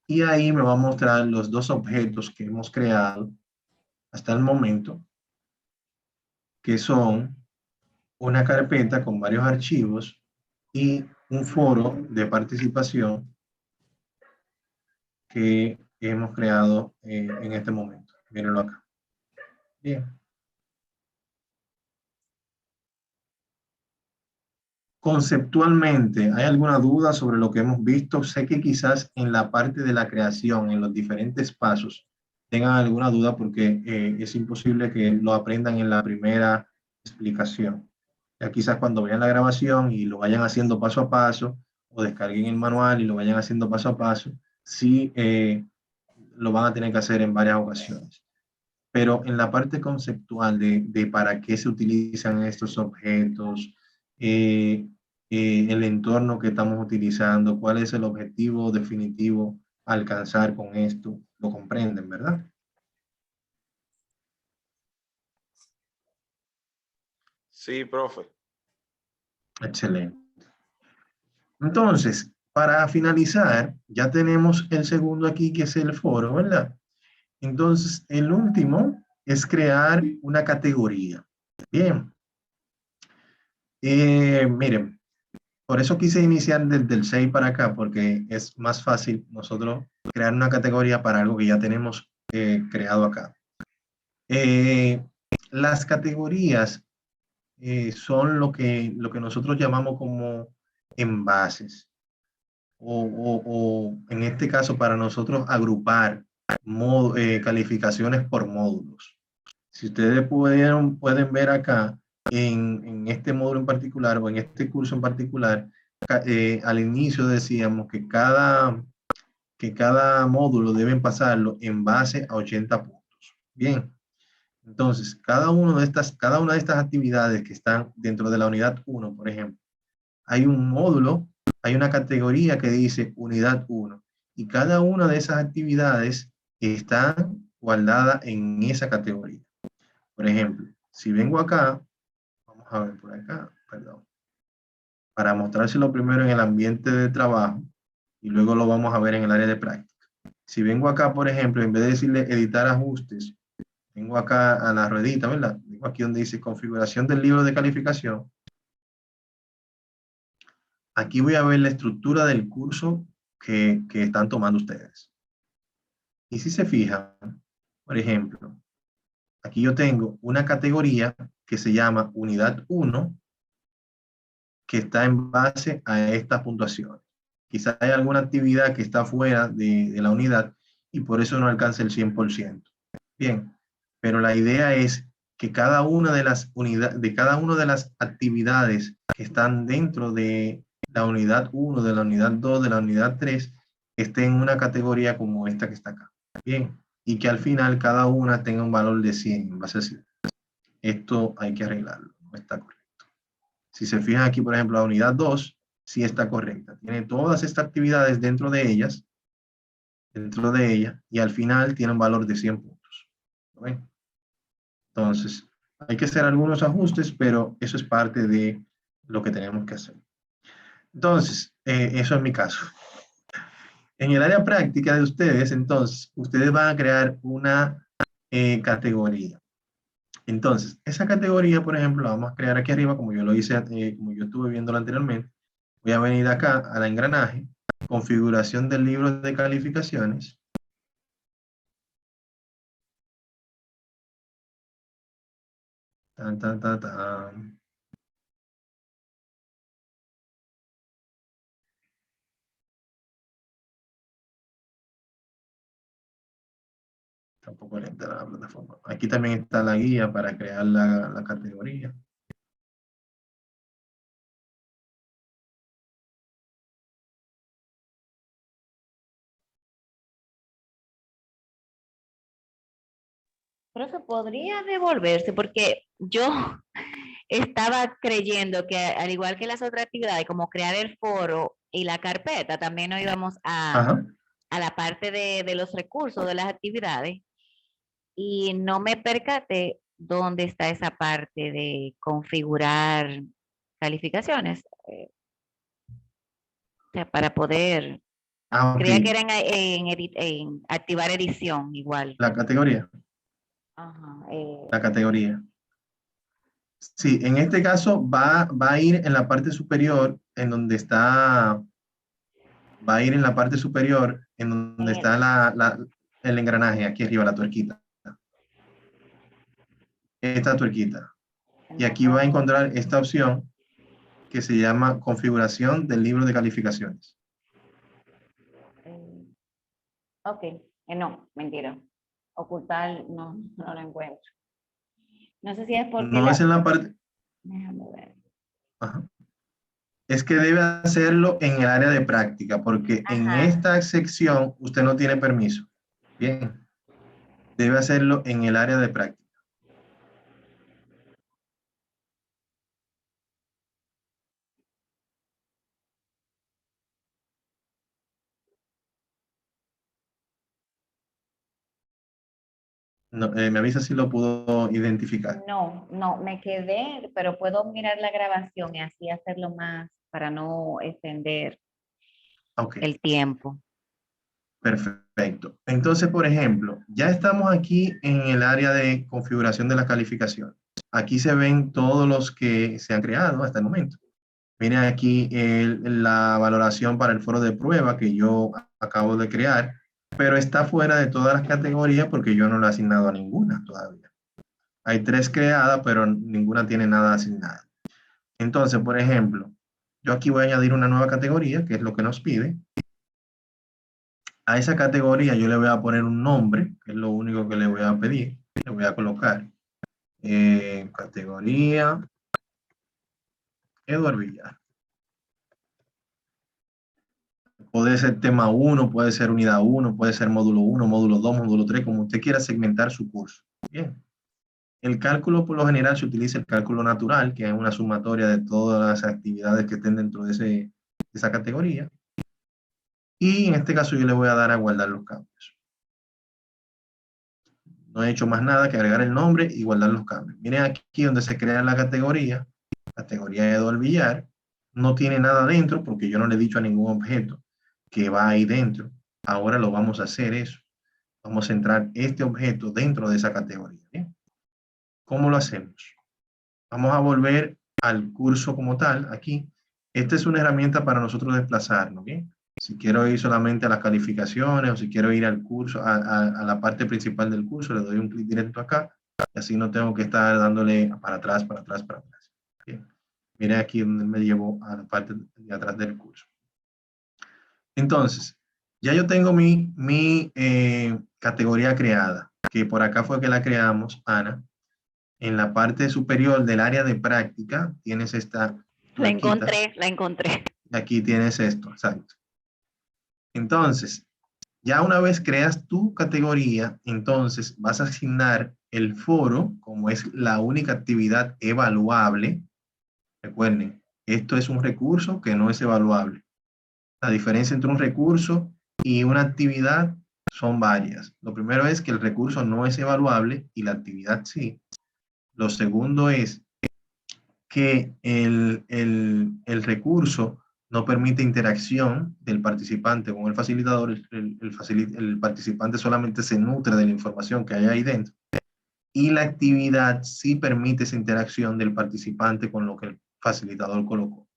y ahí me va a mostrar los dos objetos que hemos creado hasta el momento, que son una carpeta con varios archivos y un foro de participación que hemos creado en este momento. Mírenlo acá. Bien. Conceptualmente, ¿hay alguna duda sobre lo que hemos visto? Sé que quizás en la parte de la creación, en los diferentes pasos, tengan alguna duda porque es imposible que lo aprendan en la primera explicación. Ya quizás cuando vean la grabación y lo vayan haciendo paso a paso, o descarguen el manual y lo vayan haciendo paso a paso, sí lo van a tener que hacer en varias ocasiones. Pero en la parte conceptual de para qué se utilizan estos objetos, el entorno que estamos utilizando, cuál es el objetivo definitivo a alcanzar con esto, lo comprenden, ¿verdad? Sí, profe. Excelente. Entonces, para finalizar, ya tenemos el segundo aquí, que es el foro, ¿verdad? Entonces, el último es crear una categoría. Bien. Miren, por eso quise iniciar desde el 6 para acá, porque es más fácil nosotros crear una categoría para algo que ya tenemos creado acá. Las categorías son lo que nosotros llamamos como envases, o en este caso para nosotros agrupar calificaciones por módulos. Si ustedes pueden ver acá, en este módulo en particular o en este curso en particular, al inicio decíamos que cada módulo deben pasarlo en base a 80 puntos. Bien, entonces cada una de estas actividades que están dentro de la unidad 1, por ejemplo, hay un módulo, hay una categoría que dice unidad 1 y cada una de esas actividades está guardada en esa categoría. Por ejemplo, si vengo acá, vamos a ver por acá, perdón, para mostrárselo primero en el ambiente de trabajo y luego lo vamos a ver en el área de práctica. Si vengo acá, por ejemplo, en vez de decirle editar ajustes, vengo acá a la ruedita, ¿verdad? Vengo aquí donde dice configuración del libro de calificación. Aquí voy a ver la estructura del curso que están tomando ustedes. Y si se fijan, por ejemplo, aquí yo tengo una categoría que se llama unidad 1, que está en base a estas puntuaciones. Quizá hay alguna actividad que está fuera de la unidad y por eso no alcanza el 100%. Bien, pero la idea es que cada una de las actividades que están dentro de la unidad 1, de la unidad 2, de la unidad 3, esté en una categoría como esta que está acá. Bien, y que al final cada una tenga un valor de 100 en base a 100. Esto hay que arreglarlo, no está correcto. Si se fijan aquí, por ejemplo, la unidad 2, sí está correcta. Tiene todas estas actividades dentro de ella, y al final tiene un valor de 100 puntos. ¿Ven? Entonces, Hay que hacer algunos ajustes, pero eso es parte de lo que tenemos que hacer. Entonces, eso es mi caso. En el área práctica de ustedes, entonces, ustedes van a crear una categoría. Entonces, esa categoría, por ejemplo, la vamos a crear aquí arriba, como yo lo hice, como yo estuve viéndolo anteriormente. Voy a venir acá al engranaje, configuración del libro de calificaciones. Tan, tan, tan, tan. Tampoco lenta la plataforma. Aquí también está la guía para crear la categoría. Profe, podría devolverse porque yo estaba creyendo que al igual que las otras actividades, como crear el foro y la carpeta, también nos íbamos Ajá. a la parte de los recursos de las actividades y no me percaté dónde está esa parte de configurar calificaciones. O sea, para poder, Ah, ok. creía que era en activar edición igual. La categoría. Ajá, La categoría. Sí, en este caso va a ir en la parte superior, en donde está, va a ir en la parte superior, en donde está el engranaje, aquí arriba, la tuerquita. Esta tuerquita. Y aquí va a encontrar esta opción que se llama configuración del libro de calificaciones. Ok, no, mentira. Ocultar, no lo encuentro. No sé si es porque No es en la parte... Déjame ver. Ajá. Es que debe hacerlo en el área de práctica, porque en Ajá. esta sección usted no tiene permiso. Bien. Debe hacerlo en el área de práctica. No, me avisa si lo pudo identificar. No, me quedé, pero puedo mirar la grabación y así hacerlo más para no extender Ok, el tiempo. perfecto. Entonces, por ejemplo, ya estamos aquí en el área de configuración de la calificación. Aquí se ven todos los que se han creado hasta el momento. Miren aquí la valoración para el foro de prueba que yo acabo de crear, pero está fuera de todas las categorías porque yo no lo he asignado a ninguna todavía. Hay 3 creadas, pero ninguna tiene nada asignado. Entonces, por ejemplo, yo aquí voy a añadir una nueva categoría, que es lo que nos pide. A esa categoría yo le voy a poner un nombre, que es lo único que le voy a pedir. Le voy a colocar categoría Eduardo Villar. Puede ser tema 1, puede ser unidad 1, puede ser módulo 1, módulo 2, módulo 3, como usted quiera segmentar su curso. Bien. El cálculo, por lo general, se utiliza el cálculo natural, que es una sumatoria de todas las actividades que estén dentro de esa categoría. Y en este caso yo le voy a dar a guardar los cambios. No he hecho más nada que agregar el nombre y guardar los cambios. Miren aquí donde se crea la categoría Eduardo Villar. No tiene nada dentro porque yo no le he dicho a ningún objeto que va ahí dentro. Ahora lo vamos a hacer eso. Vamos a entrar este objeto dentro de esa categoría. ¿Bien? ¿Cómo lo hacemos? Vamos a volver al curso como tal, aquí. Esta es una herramienta para nosotros desplazarnos, ¿bien? Si quiero ir solamente a las calificaciones o si quiero ir al curso, a la parte principal del curso, le doy un clic directo acá y así no tengo que estar dándole para atrás, para atrás, para atrás. Bien. Miren aquí donde me llevo a la parte de atrás del curso. Entonces, ya yo tengo mi categoría creada, que por acá fue que la creamos, Ana. En la parte superior del área de práctica tienes esta tuerquita. La encontré. Y aquí tienes esto, exacto. Entonces, ya una vez creas tu categoría, entonces vas a asignar el foro como es la única actividad evaluable. Recuerden, esto es un recurso que no es evaluable. La diferencia entre un recurso y una actividad son varias. Lo primero es que el recurso no es evaluable y la actividad sí. Lo segundo es que el recurso no permite interacción del participante con el facilitador. El participante solamente se nutre de la información que hay ahí dentro. Y la actividad sí permite esa interacción del participante con lo que el facilitador colocó.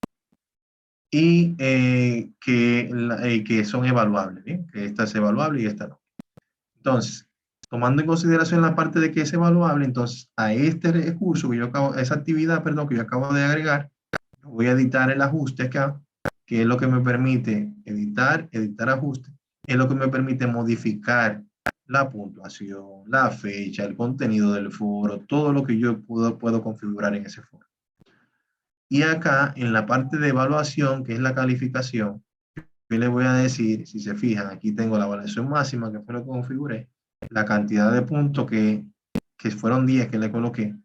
Y que son evaluables, ¿bien? Que esta es evaluable y esta no. Entonces, tomando en consideración la parte de que es evaluable, entonces a este recurso que yo acabo, a esa actividad, perdón, que yo acabo de agregar, voy a editar el ajuste acá, que es lo que me permite editar ajuste, es lo que me permite modificar la puntuación, la fecha, el contenido del foro, todo lo que yo puedo configurar en ese foro. Y acá, en la parte de evaluación, que es la calificación, yo les voy a decir, si se fijan, aquí tengo la evaluación máxima, que fue lo que configuré, la cantidad de puntos que fueron 10 que le coloqué,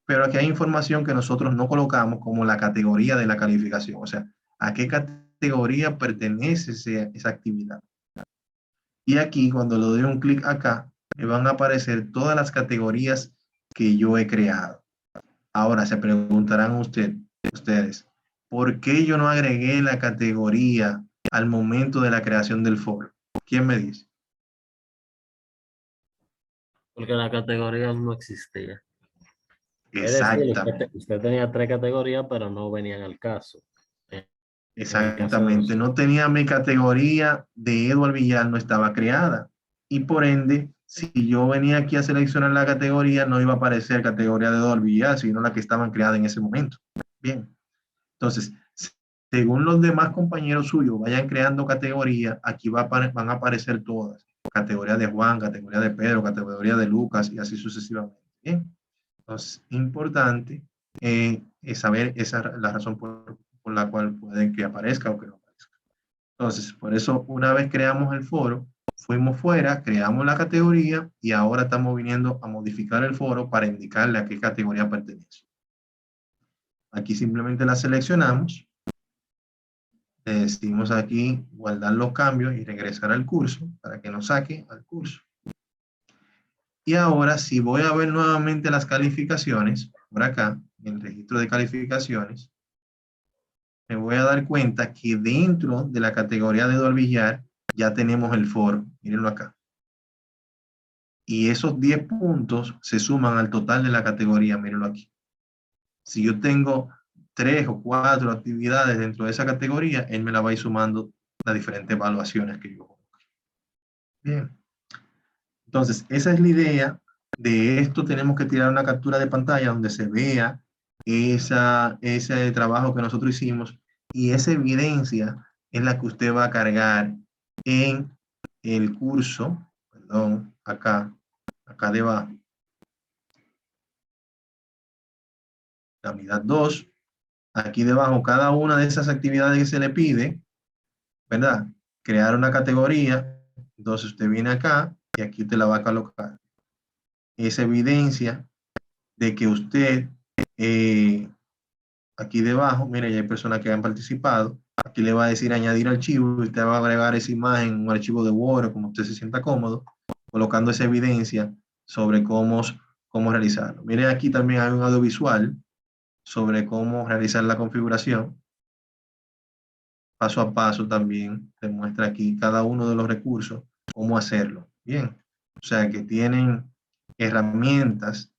pero aquí hay información que nosotros no colocamos como la categoría de la calificación, o sea, a qué categoría pertenece esa actividad. Y aquí, cuando le doy un clic acá, me van a aparecer todas las categorías que yo he creado. Ahora se preguntarán ustedes, ¿por qué yo no agregué la categoría al momento de la creación del foro? ¿Quién me dice? Porque la categoría no existía. Es decir, Exactamente, usted tenía 3 categorías, pero no venían al caso. En el caso de exactamente. nosotros. No tenía mi categoría de Edward Villar, no estaba creada. Y por ende, si yo venía aquí a seleccionar la categoría, no iba a aparecer categoría de Edward Villar, sino la que estaban creada en ese momento. Bien. Entonces, según los demás compañeros suyos vayan creando categorías, aquí van a aparecer todas. Categoría de Juan, categoría de Pedro, categoría de Lucas y así sucesivamente. Bien. Entonces, importante es saber la razón por la cual puede que aparezca o que no aparezca. Entonces, por eso, una vez creamos el foro, fuimos fuera, creamos la categoría y ahora estamos viniendo a modificar el foro para indicarle a qué categoría pertenece. Aquí simplemente la seleccionamos. Le decimos aquí guardar los cambios y regresar al curso para que nos saque al curso. Y ahora si voy a ver nuevamente las calificaciones, por acá, en el registro de calificaciones, me voy a dar cuenta que dentro de la categoría de Edward Villar ya tenemos el foro. Mírenlo acá. Y esos 10 puntos se suman al total de la categoría. Mírenlo aquí. Si yo tengo 3 o 4 actividades dentro de esa categoría, él me la va a ir sumando las diferentes evaluaciones que yo coloco. Bien. Entonces, esa es la idea. De esto tenemos que tirar una captura de pantalla donde se vea ese trabajo que nosotros hicimos y esa evidencia es la que usted va a cargar en el curso, perdón, acá debajo. La unidad 2, aquí debajo, cada una de esas actividades que se le pide, ¿verdad? Crear una categoría, entonces usted viene acá y aquí te la va a colocar. Esa evidencia de que usted, aquí debajo, mire, ya hay personas que han participado, aquí le va a decir añadir archivo, y usted va a agregar esa imagen en un archivo de Word, como usted se sienta cómodo, colocando esa evidencia sobre cómo realizarlo. Mire, aquí también hay un audiovisual sobre cómo realizar la configuración. Paso a paso también te muestra aquí cada uno de los recursos, cómo hacerlo. Bien, o sea que tienen herramientas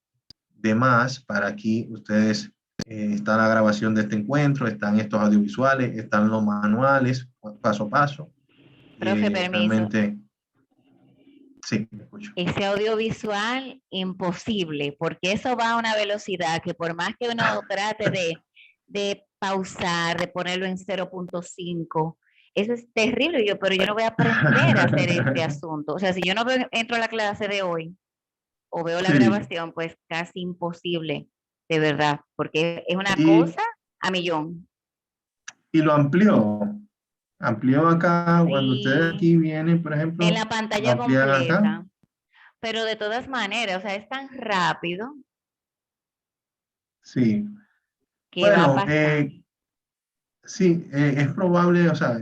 de más para aquí ustedes. Está la grabación de este encuentro, están estos audiovisuales, están los manuales paso a paso. Profe, permiso. Realmente, sí, me escucho. Ese audiovisual, imposible, porque eso va a una velocidad que por más que uno trate de pausar, de ponerlo en 0.5, eso es terrible. Pero yo no voy a aprender a hacer este asunto. O sea, si yo no entro a la clase de hoy o veo la Sí. grabación, pues casi imposible, de verdad, porque es una Y, cosa a millón. y lo amplió acá, cuando ustedes Sí, aquí vienen, por ejemplo, en la lo pantalla amplían acá. completa. Pero de todas maneras, o sea, es tan rápido Sí. que va a Bueno, pasar. sí, es probable, o sea,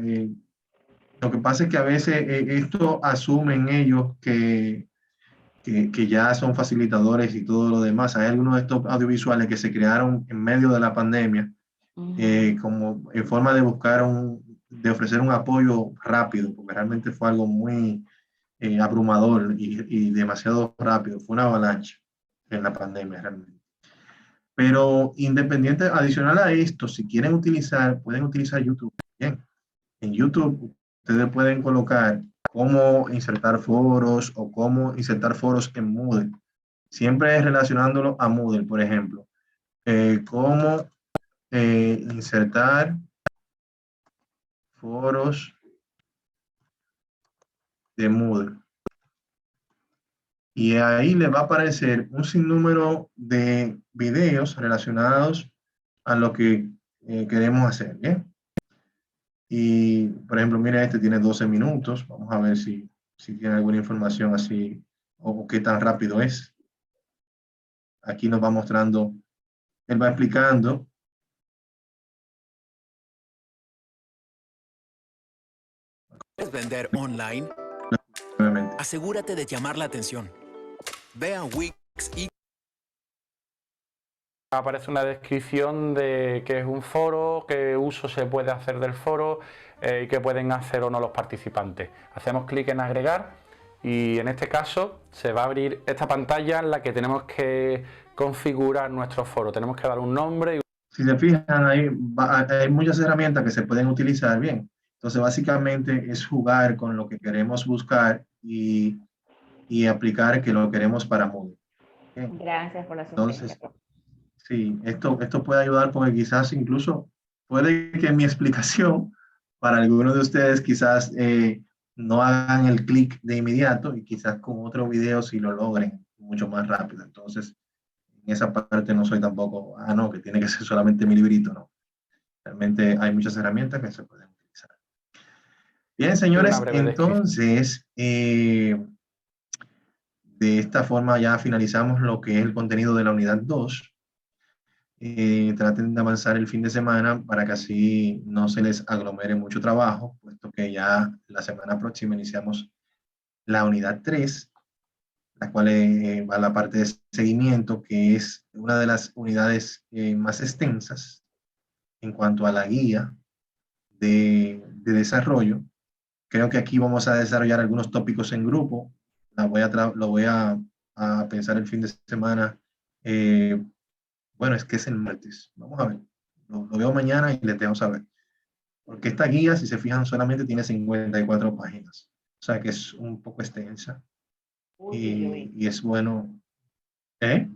lo que pasa es que a veces esto asumen ellos que que ya son facilitadores y todo lo demás. Hay algunos de estos audiovisuales que se crearon en medio de la pandemia, como en forma de buscar de ofrecer un apoyo rápido, porque realmente fue algo muy abrumador y demasiado rápido. Fue una avalancha en la pandemia realmente. Pero independiente, adicional a esto, si quieren utilizar, pueden utilizar YouTube. Bien, en YouTube ustedes pueden colocar cómo insertar foros o cómo insertar foros en Moodle. Siempre relacionándolo a Moodle, por ejemplo. Cómo insertar foros de Moodle. Y ahí le va a aparecer un sinnúmero de videos relacionados a lo que queremos hacer, ¿bien? Y, por ejemplo, mira, este tiene 12 minutos. Vamos a ver si tiene alguna información así o qué tan rápido es. Aquí nos va mostrando, él va explicando. ¿Quieres vender online? Nuevamente. Asegúrate de llamar la atención. Ve a Wix y aparece una descripción de qué es un foro, qué uso se puede hacer del foro y qué pueden hacer o no los participantes. Hacemos clic en agregar y en este caso se va a abrir esta pantalla en la que tenemos que configurar nuestro foro. Tenemos que dar un nombre. Si se fijan, hay muchas herramientas que se pueden utilizar bien. Entonces, básicamente es jugar con lo que queremos buscar y aplicar que lo queremos para Moodle. Bien. Gracias por la sugerencia. Entonces, sí, esto puede ayudar porque quizás incluso puede que mi explicación para algunos de ustedes quizás no hagan el clic de inmediato y quizás con otro video sí lo logren mucho más rápido. Entonces, en esa parte no soy tampoco, no, que tiene que ser solamente mi librito, no. Realmente hay muchas herramientas que se pueden utilizar. Bien, señores, entonces, de esta forma ya finalizamos lo que es el contenido de la unidad 2. Traten de avanzar el fin de semana para que así no se les aglomere mucho trabajo, puesto que ya la semana próxima iniciamos la unidad 3, la cual va a la parte de seguimiento, que es una de las unidades más extensas en cuanto a la guía de desarrollo. Creo que aquí vamos a desarrollar algunos tópicos en grupo. Lo voy a pensar el fin de semana. Bueno, es que es el martes. Vamos a ver. Lo veo mañana y les dejo saber. Porque esta guía, si se fijan, solamente tiene 54 páginas. O sea que es un poco extensa. Y es bueno. ¿Eh?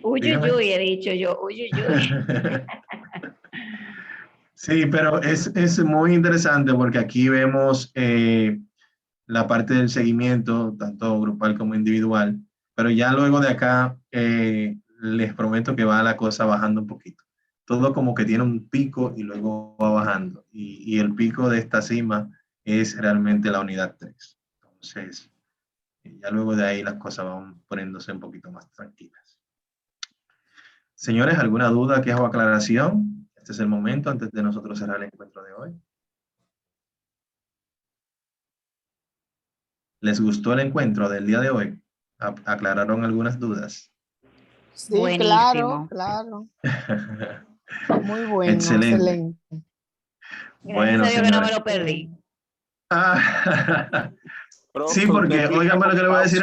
Uyuyuy, he dicho yo. Uyuyuy. Sí, pero es muy interesante porque aquí vemos la parte del seguimiento, tanto grupal como individual. Pero ya luego de acá, les prometo que va la cosa bajando un poquito. Todo como que tiene un pico y luego va bajando. Y el pico de esta cima es realmente la unidad 3. Entonces, ya luego de ahí las cosas van poniéndose un poquito más tranquilas. Señores, ¿alguna duda, queja o aclaración? Este es el momento antes de nosotros cerrar el encuentro de hoy. ¿Les gustó el encuentro del día de hoy? ¿Aclararon algunas dudas? Sí, Buenísimo. claro. Muy bueno, Excelente. Gracias a Dios que no me lo perdí. Sí, porque, óigame lo que le voy a decir.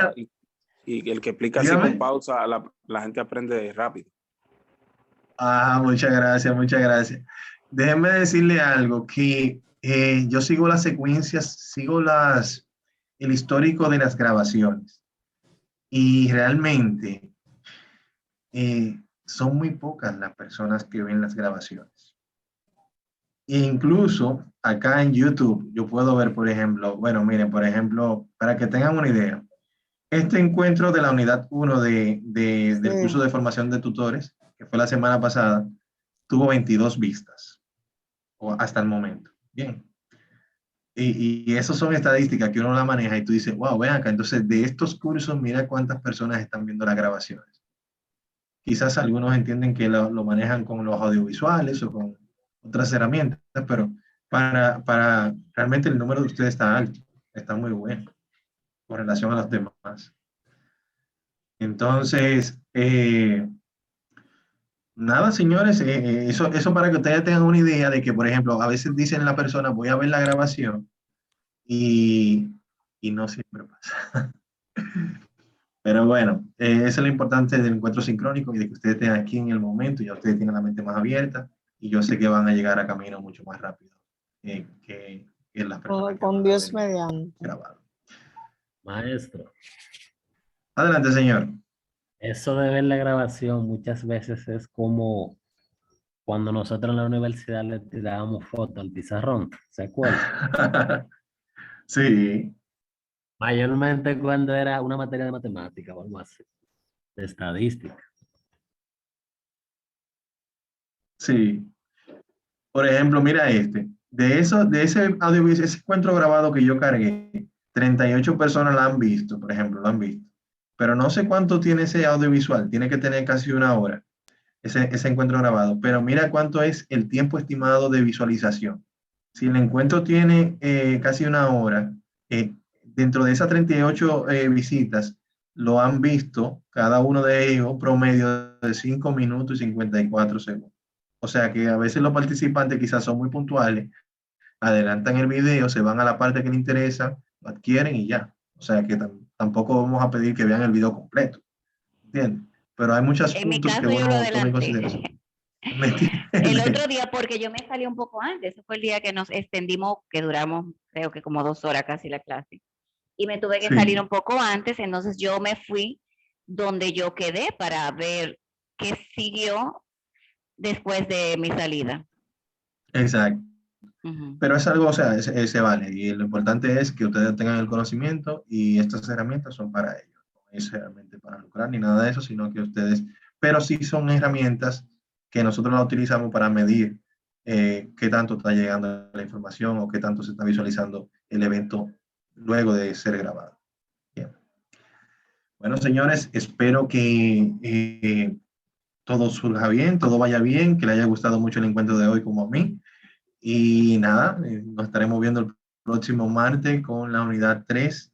Y el que explica así con pausa, la gente aprende rápido. Muchas gracias, muchas gracias. Déjenme decirle algo, que yo sigo las secuencias, sigo el histórico de las grabaciones. Y realmente son muy pocas las personas que ven las grabaciones. E incluso acá en YouTube, yo puedo ver, por ejemplo, bueno, miren, por ejemplo, para que tengan una idea, este encuentro de la unidad 1 del curso de formación de tutores, que fue la semana pasada, tuvo 22 vistas, o hasta el momento. Bien. Y eso son estadísticas que uno la maneja y tú dices, wow, ven acá, entonces de estos cursos, mira cuántas personas están viendo las grabaciones. Quizás algunos entienden que lo manejan con los audiovisuales o con otras herramientas, pero para realmente el número de ustedes está alto, está muy bueno. con relación a los demás. Entonces, nada, señores, eso para que ustedes tengan una idea de que, por ejemplo, a veces dicen la persona, voy a ver la grabación y no siempre pasa. Pero bueno, eso es lo importante del encuentro sincrónico y de que ustedes estén aquí en el momento, ya ustedes tienen la mente más abierta y yo sé que van a llegar a camino mucho más rápido que las personas que Con van a Dios ver mediante. grabado. Maestro, Adelante, señor. eso de ver la grabación muchas veces es como cuando nosotros en la universidad le tirábamos fotos al pizarrón, ¿se acuerdan? Sí, Mayormente cuando era una materia de matemática o algo así, de estadística. sí. Por ejemplo, mira de ese audiovisual, ese encuentro grabado que yo cargué, 38 personas la han visto, por ejemplo, lo han visto. Pero no sé cuánto tiene ese audiovisual, tiene que tener casi una hora, ese encuentro grabado. Pero mira cuánto es el tiempo estimado de visualización. Si el encuentro tiene casi una hora, dentro de esas 38 visitas, lo han visto cada uno de ellos promedio de 5 minutos y 54 segundos. O sea que a veces los participantes quizás son muy puntuales, adelantan el video, se van a la parte que les interesa, lo adquieren y ya. O sea que tampoco vamos a pedir que vean el video completo. ¿Entiendes? Pero hay muchos En mi puntos que caso yo lo uno toma en adelanté. consideración. El otro día, porque yo me salí un poco antes, ese fue el día que nos extendimos, que duramos creo que como 2 horas casi la clase. Y me tuve que salir un poco antes, entonces yo me fui donde yo quedé para ver qué siguió después de mi salida. Exacto. Ujú. Pero es algo, o sea, se vale. Y lo importante es que ustedes tengan el conocimiento y estas herramientas son para ellos. No es realmente para lucrar ni nada de eso, sino que ustedes, pero sí son herramientas que nosotros las utilizamos para medir qué tanto está llegando la información o qué tanto se está visualizando el evento luego de ser grabado. Bien. Bueno, señores, espero que todo surja bien, todo vaya bien, que les haya gustado mucho el encuentro de hoy como a mí. Y nada, nos estaremos viendo el próximo martes con la unidad 3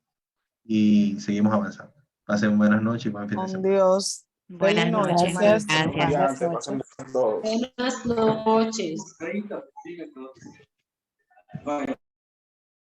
y seguimos avanzando. Pasen buenas noches y buen fin de Con semana. Dios. Buenas Feliz noche, noches. maestro. Gracias. Buenas noches. Todos. Buenas noches.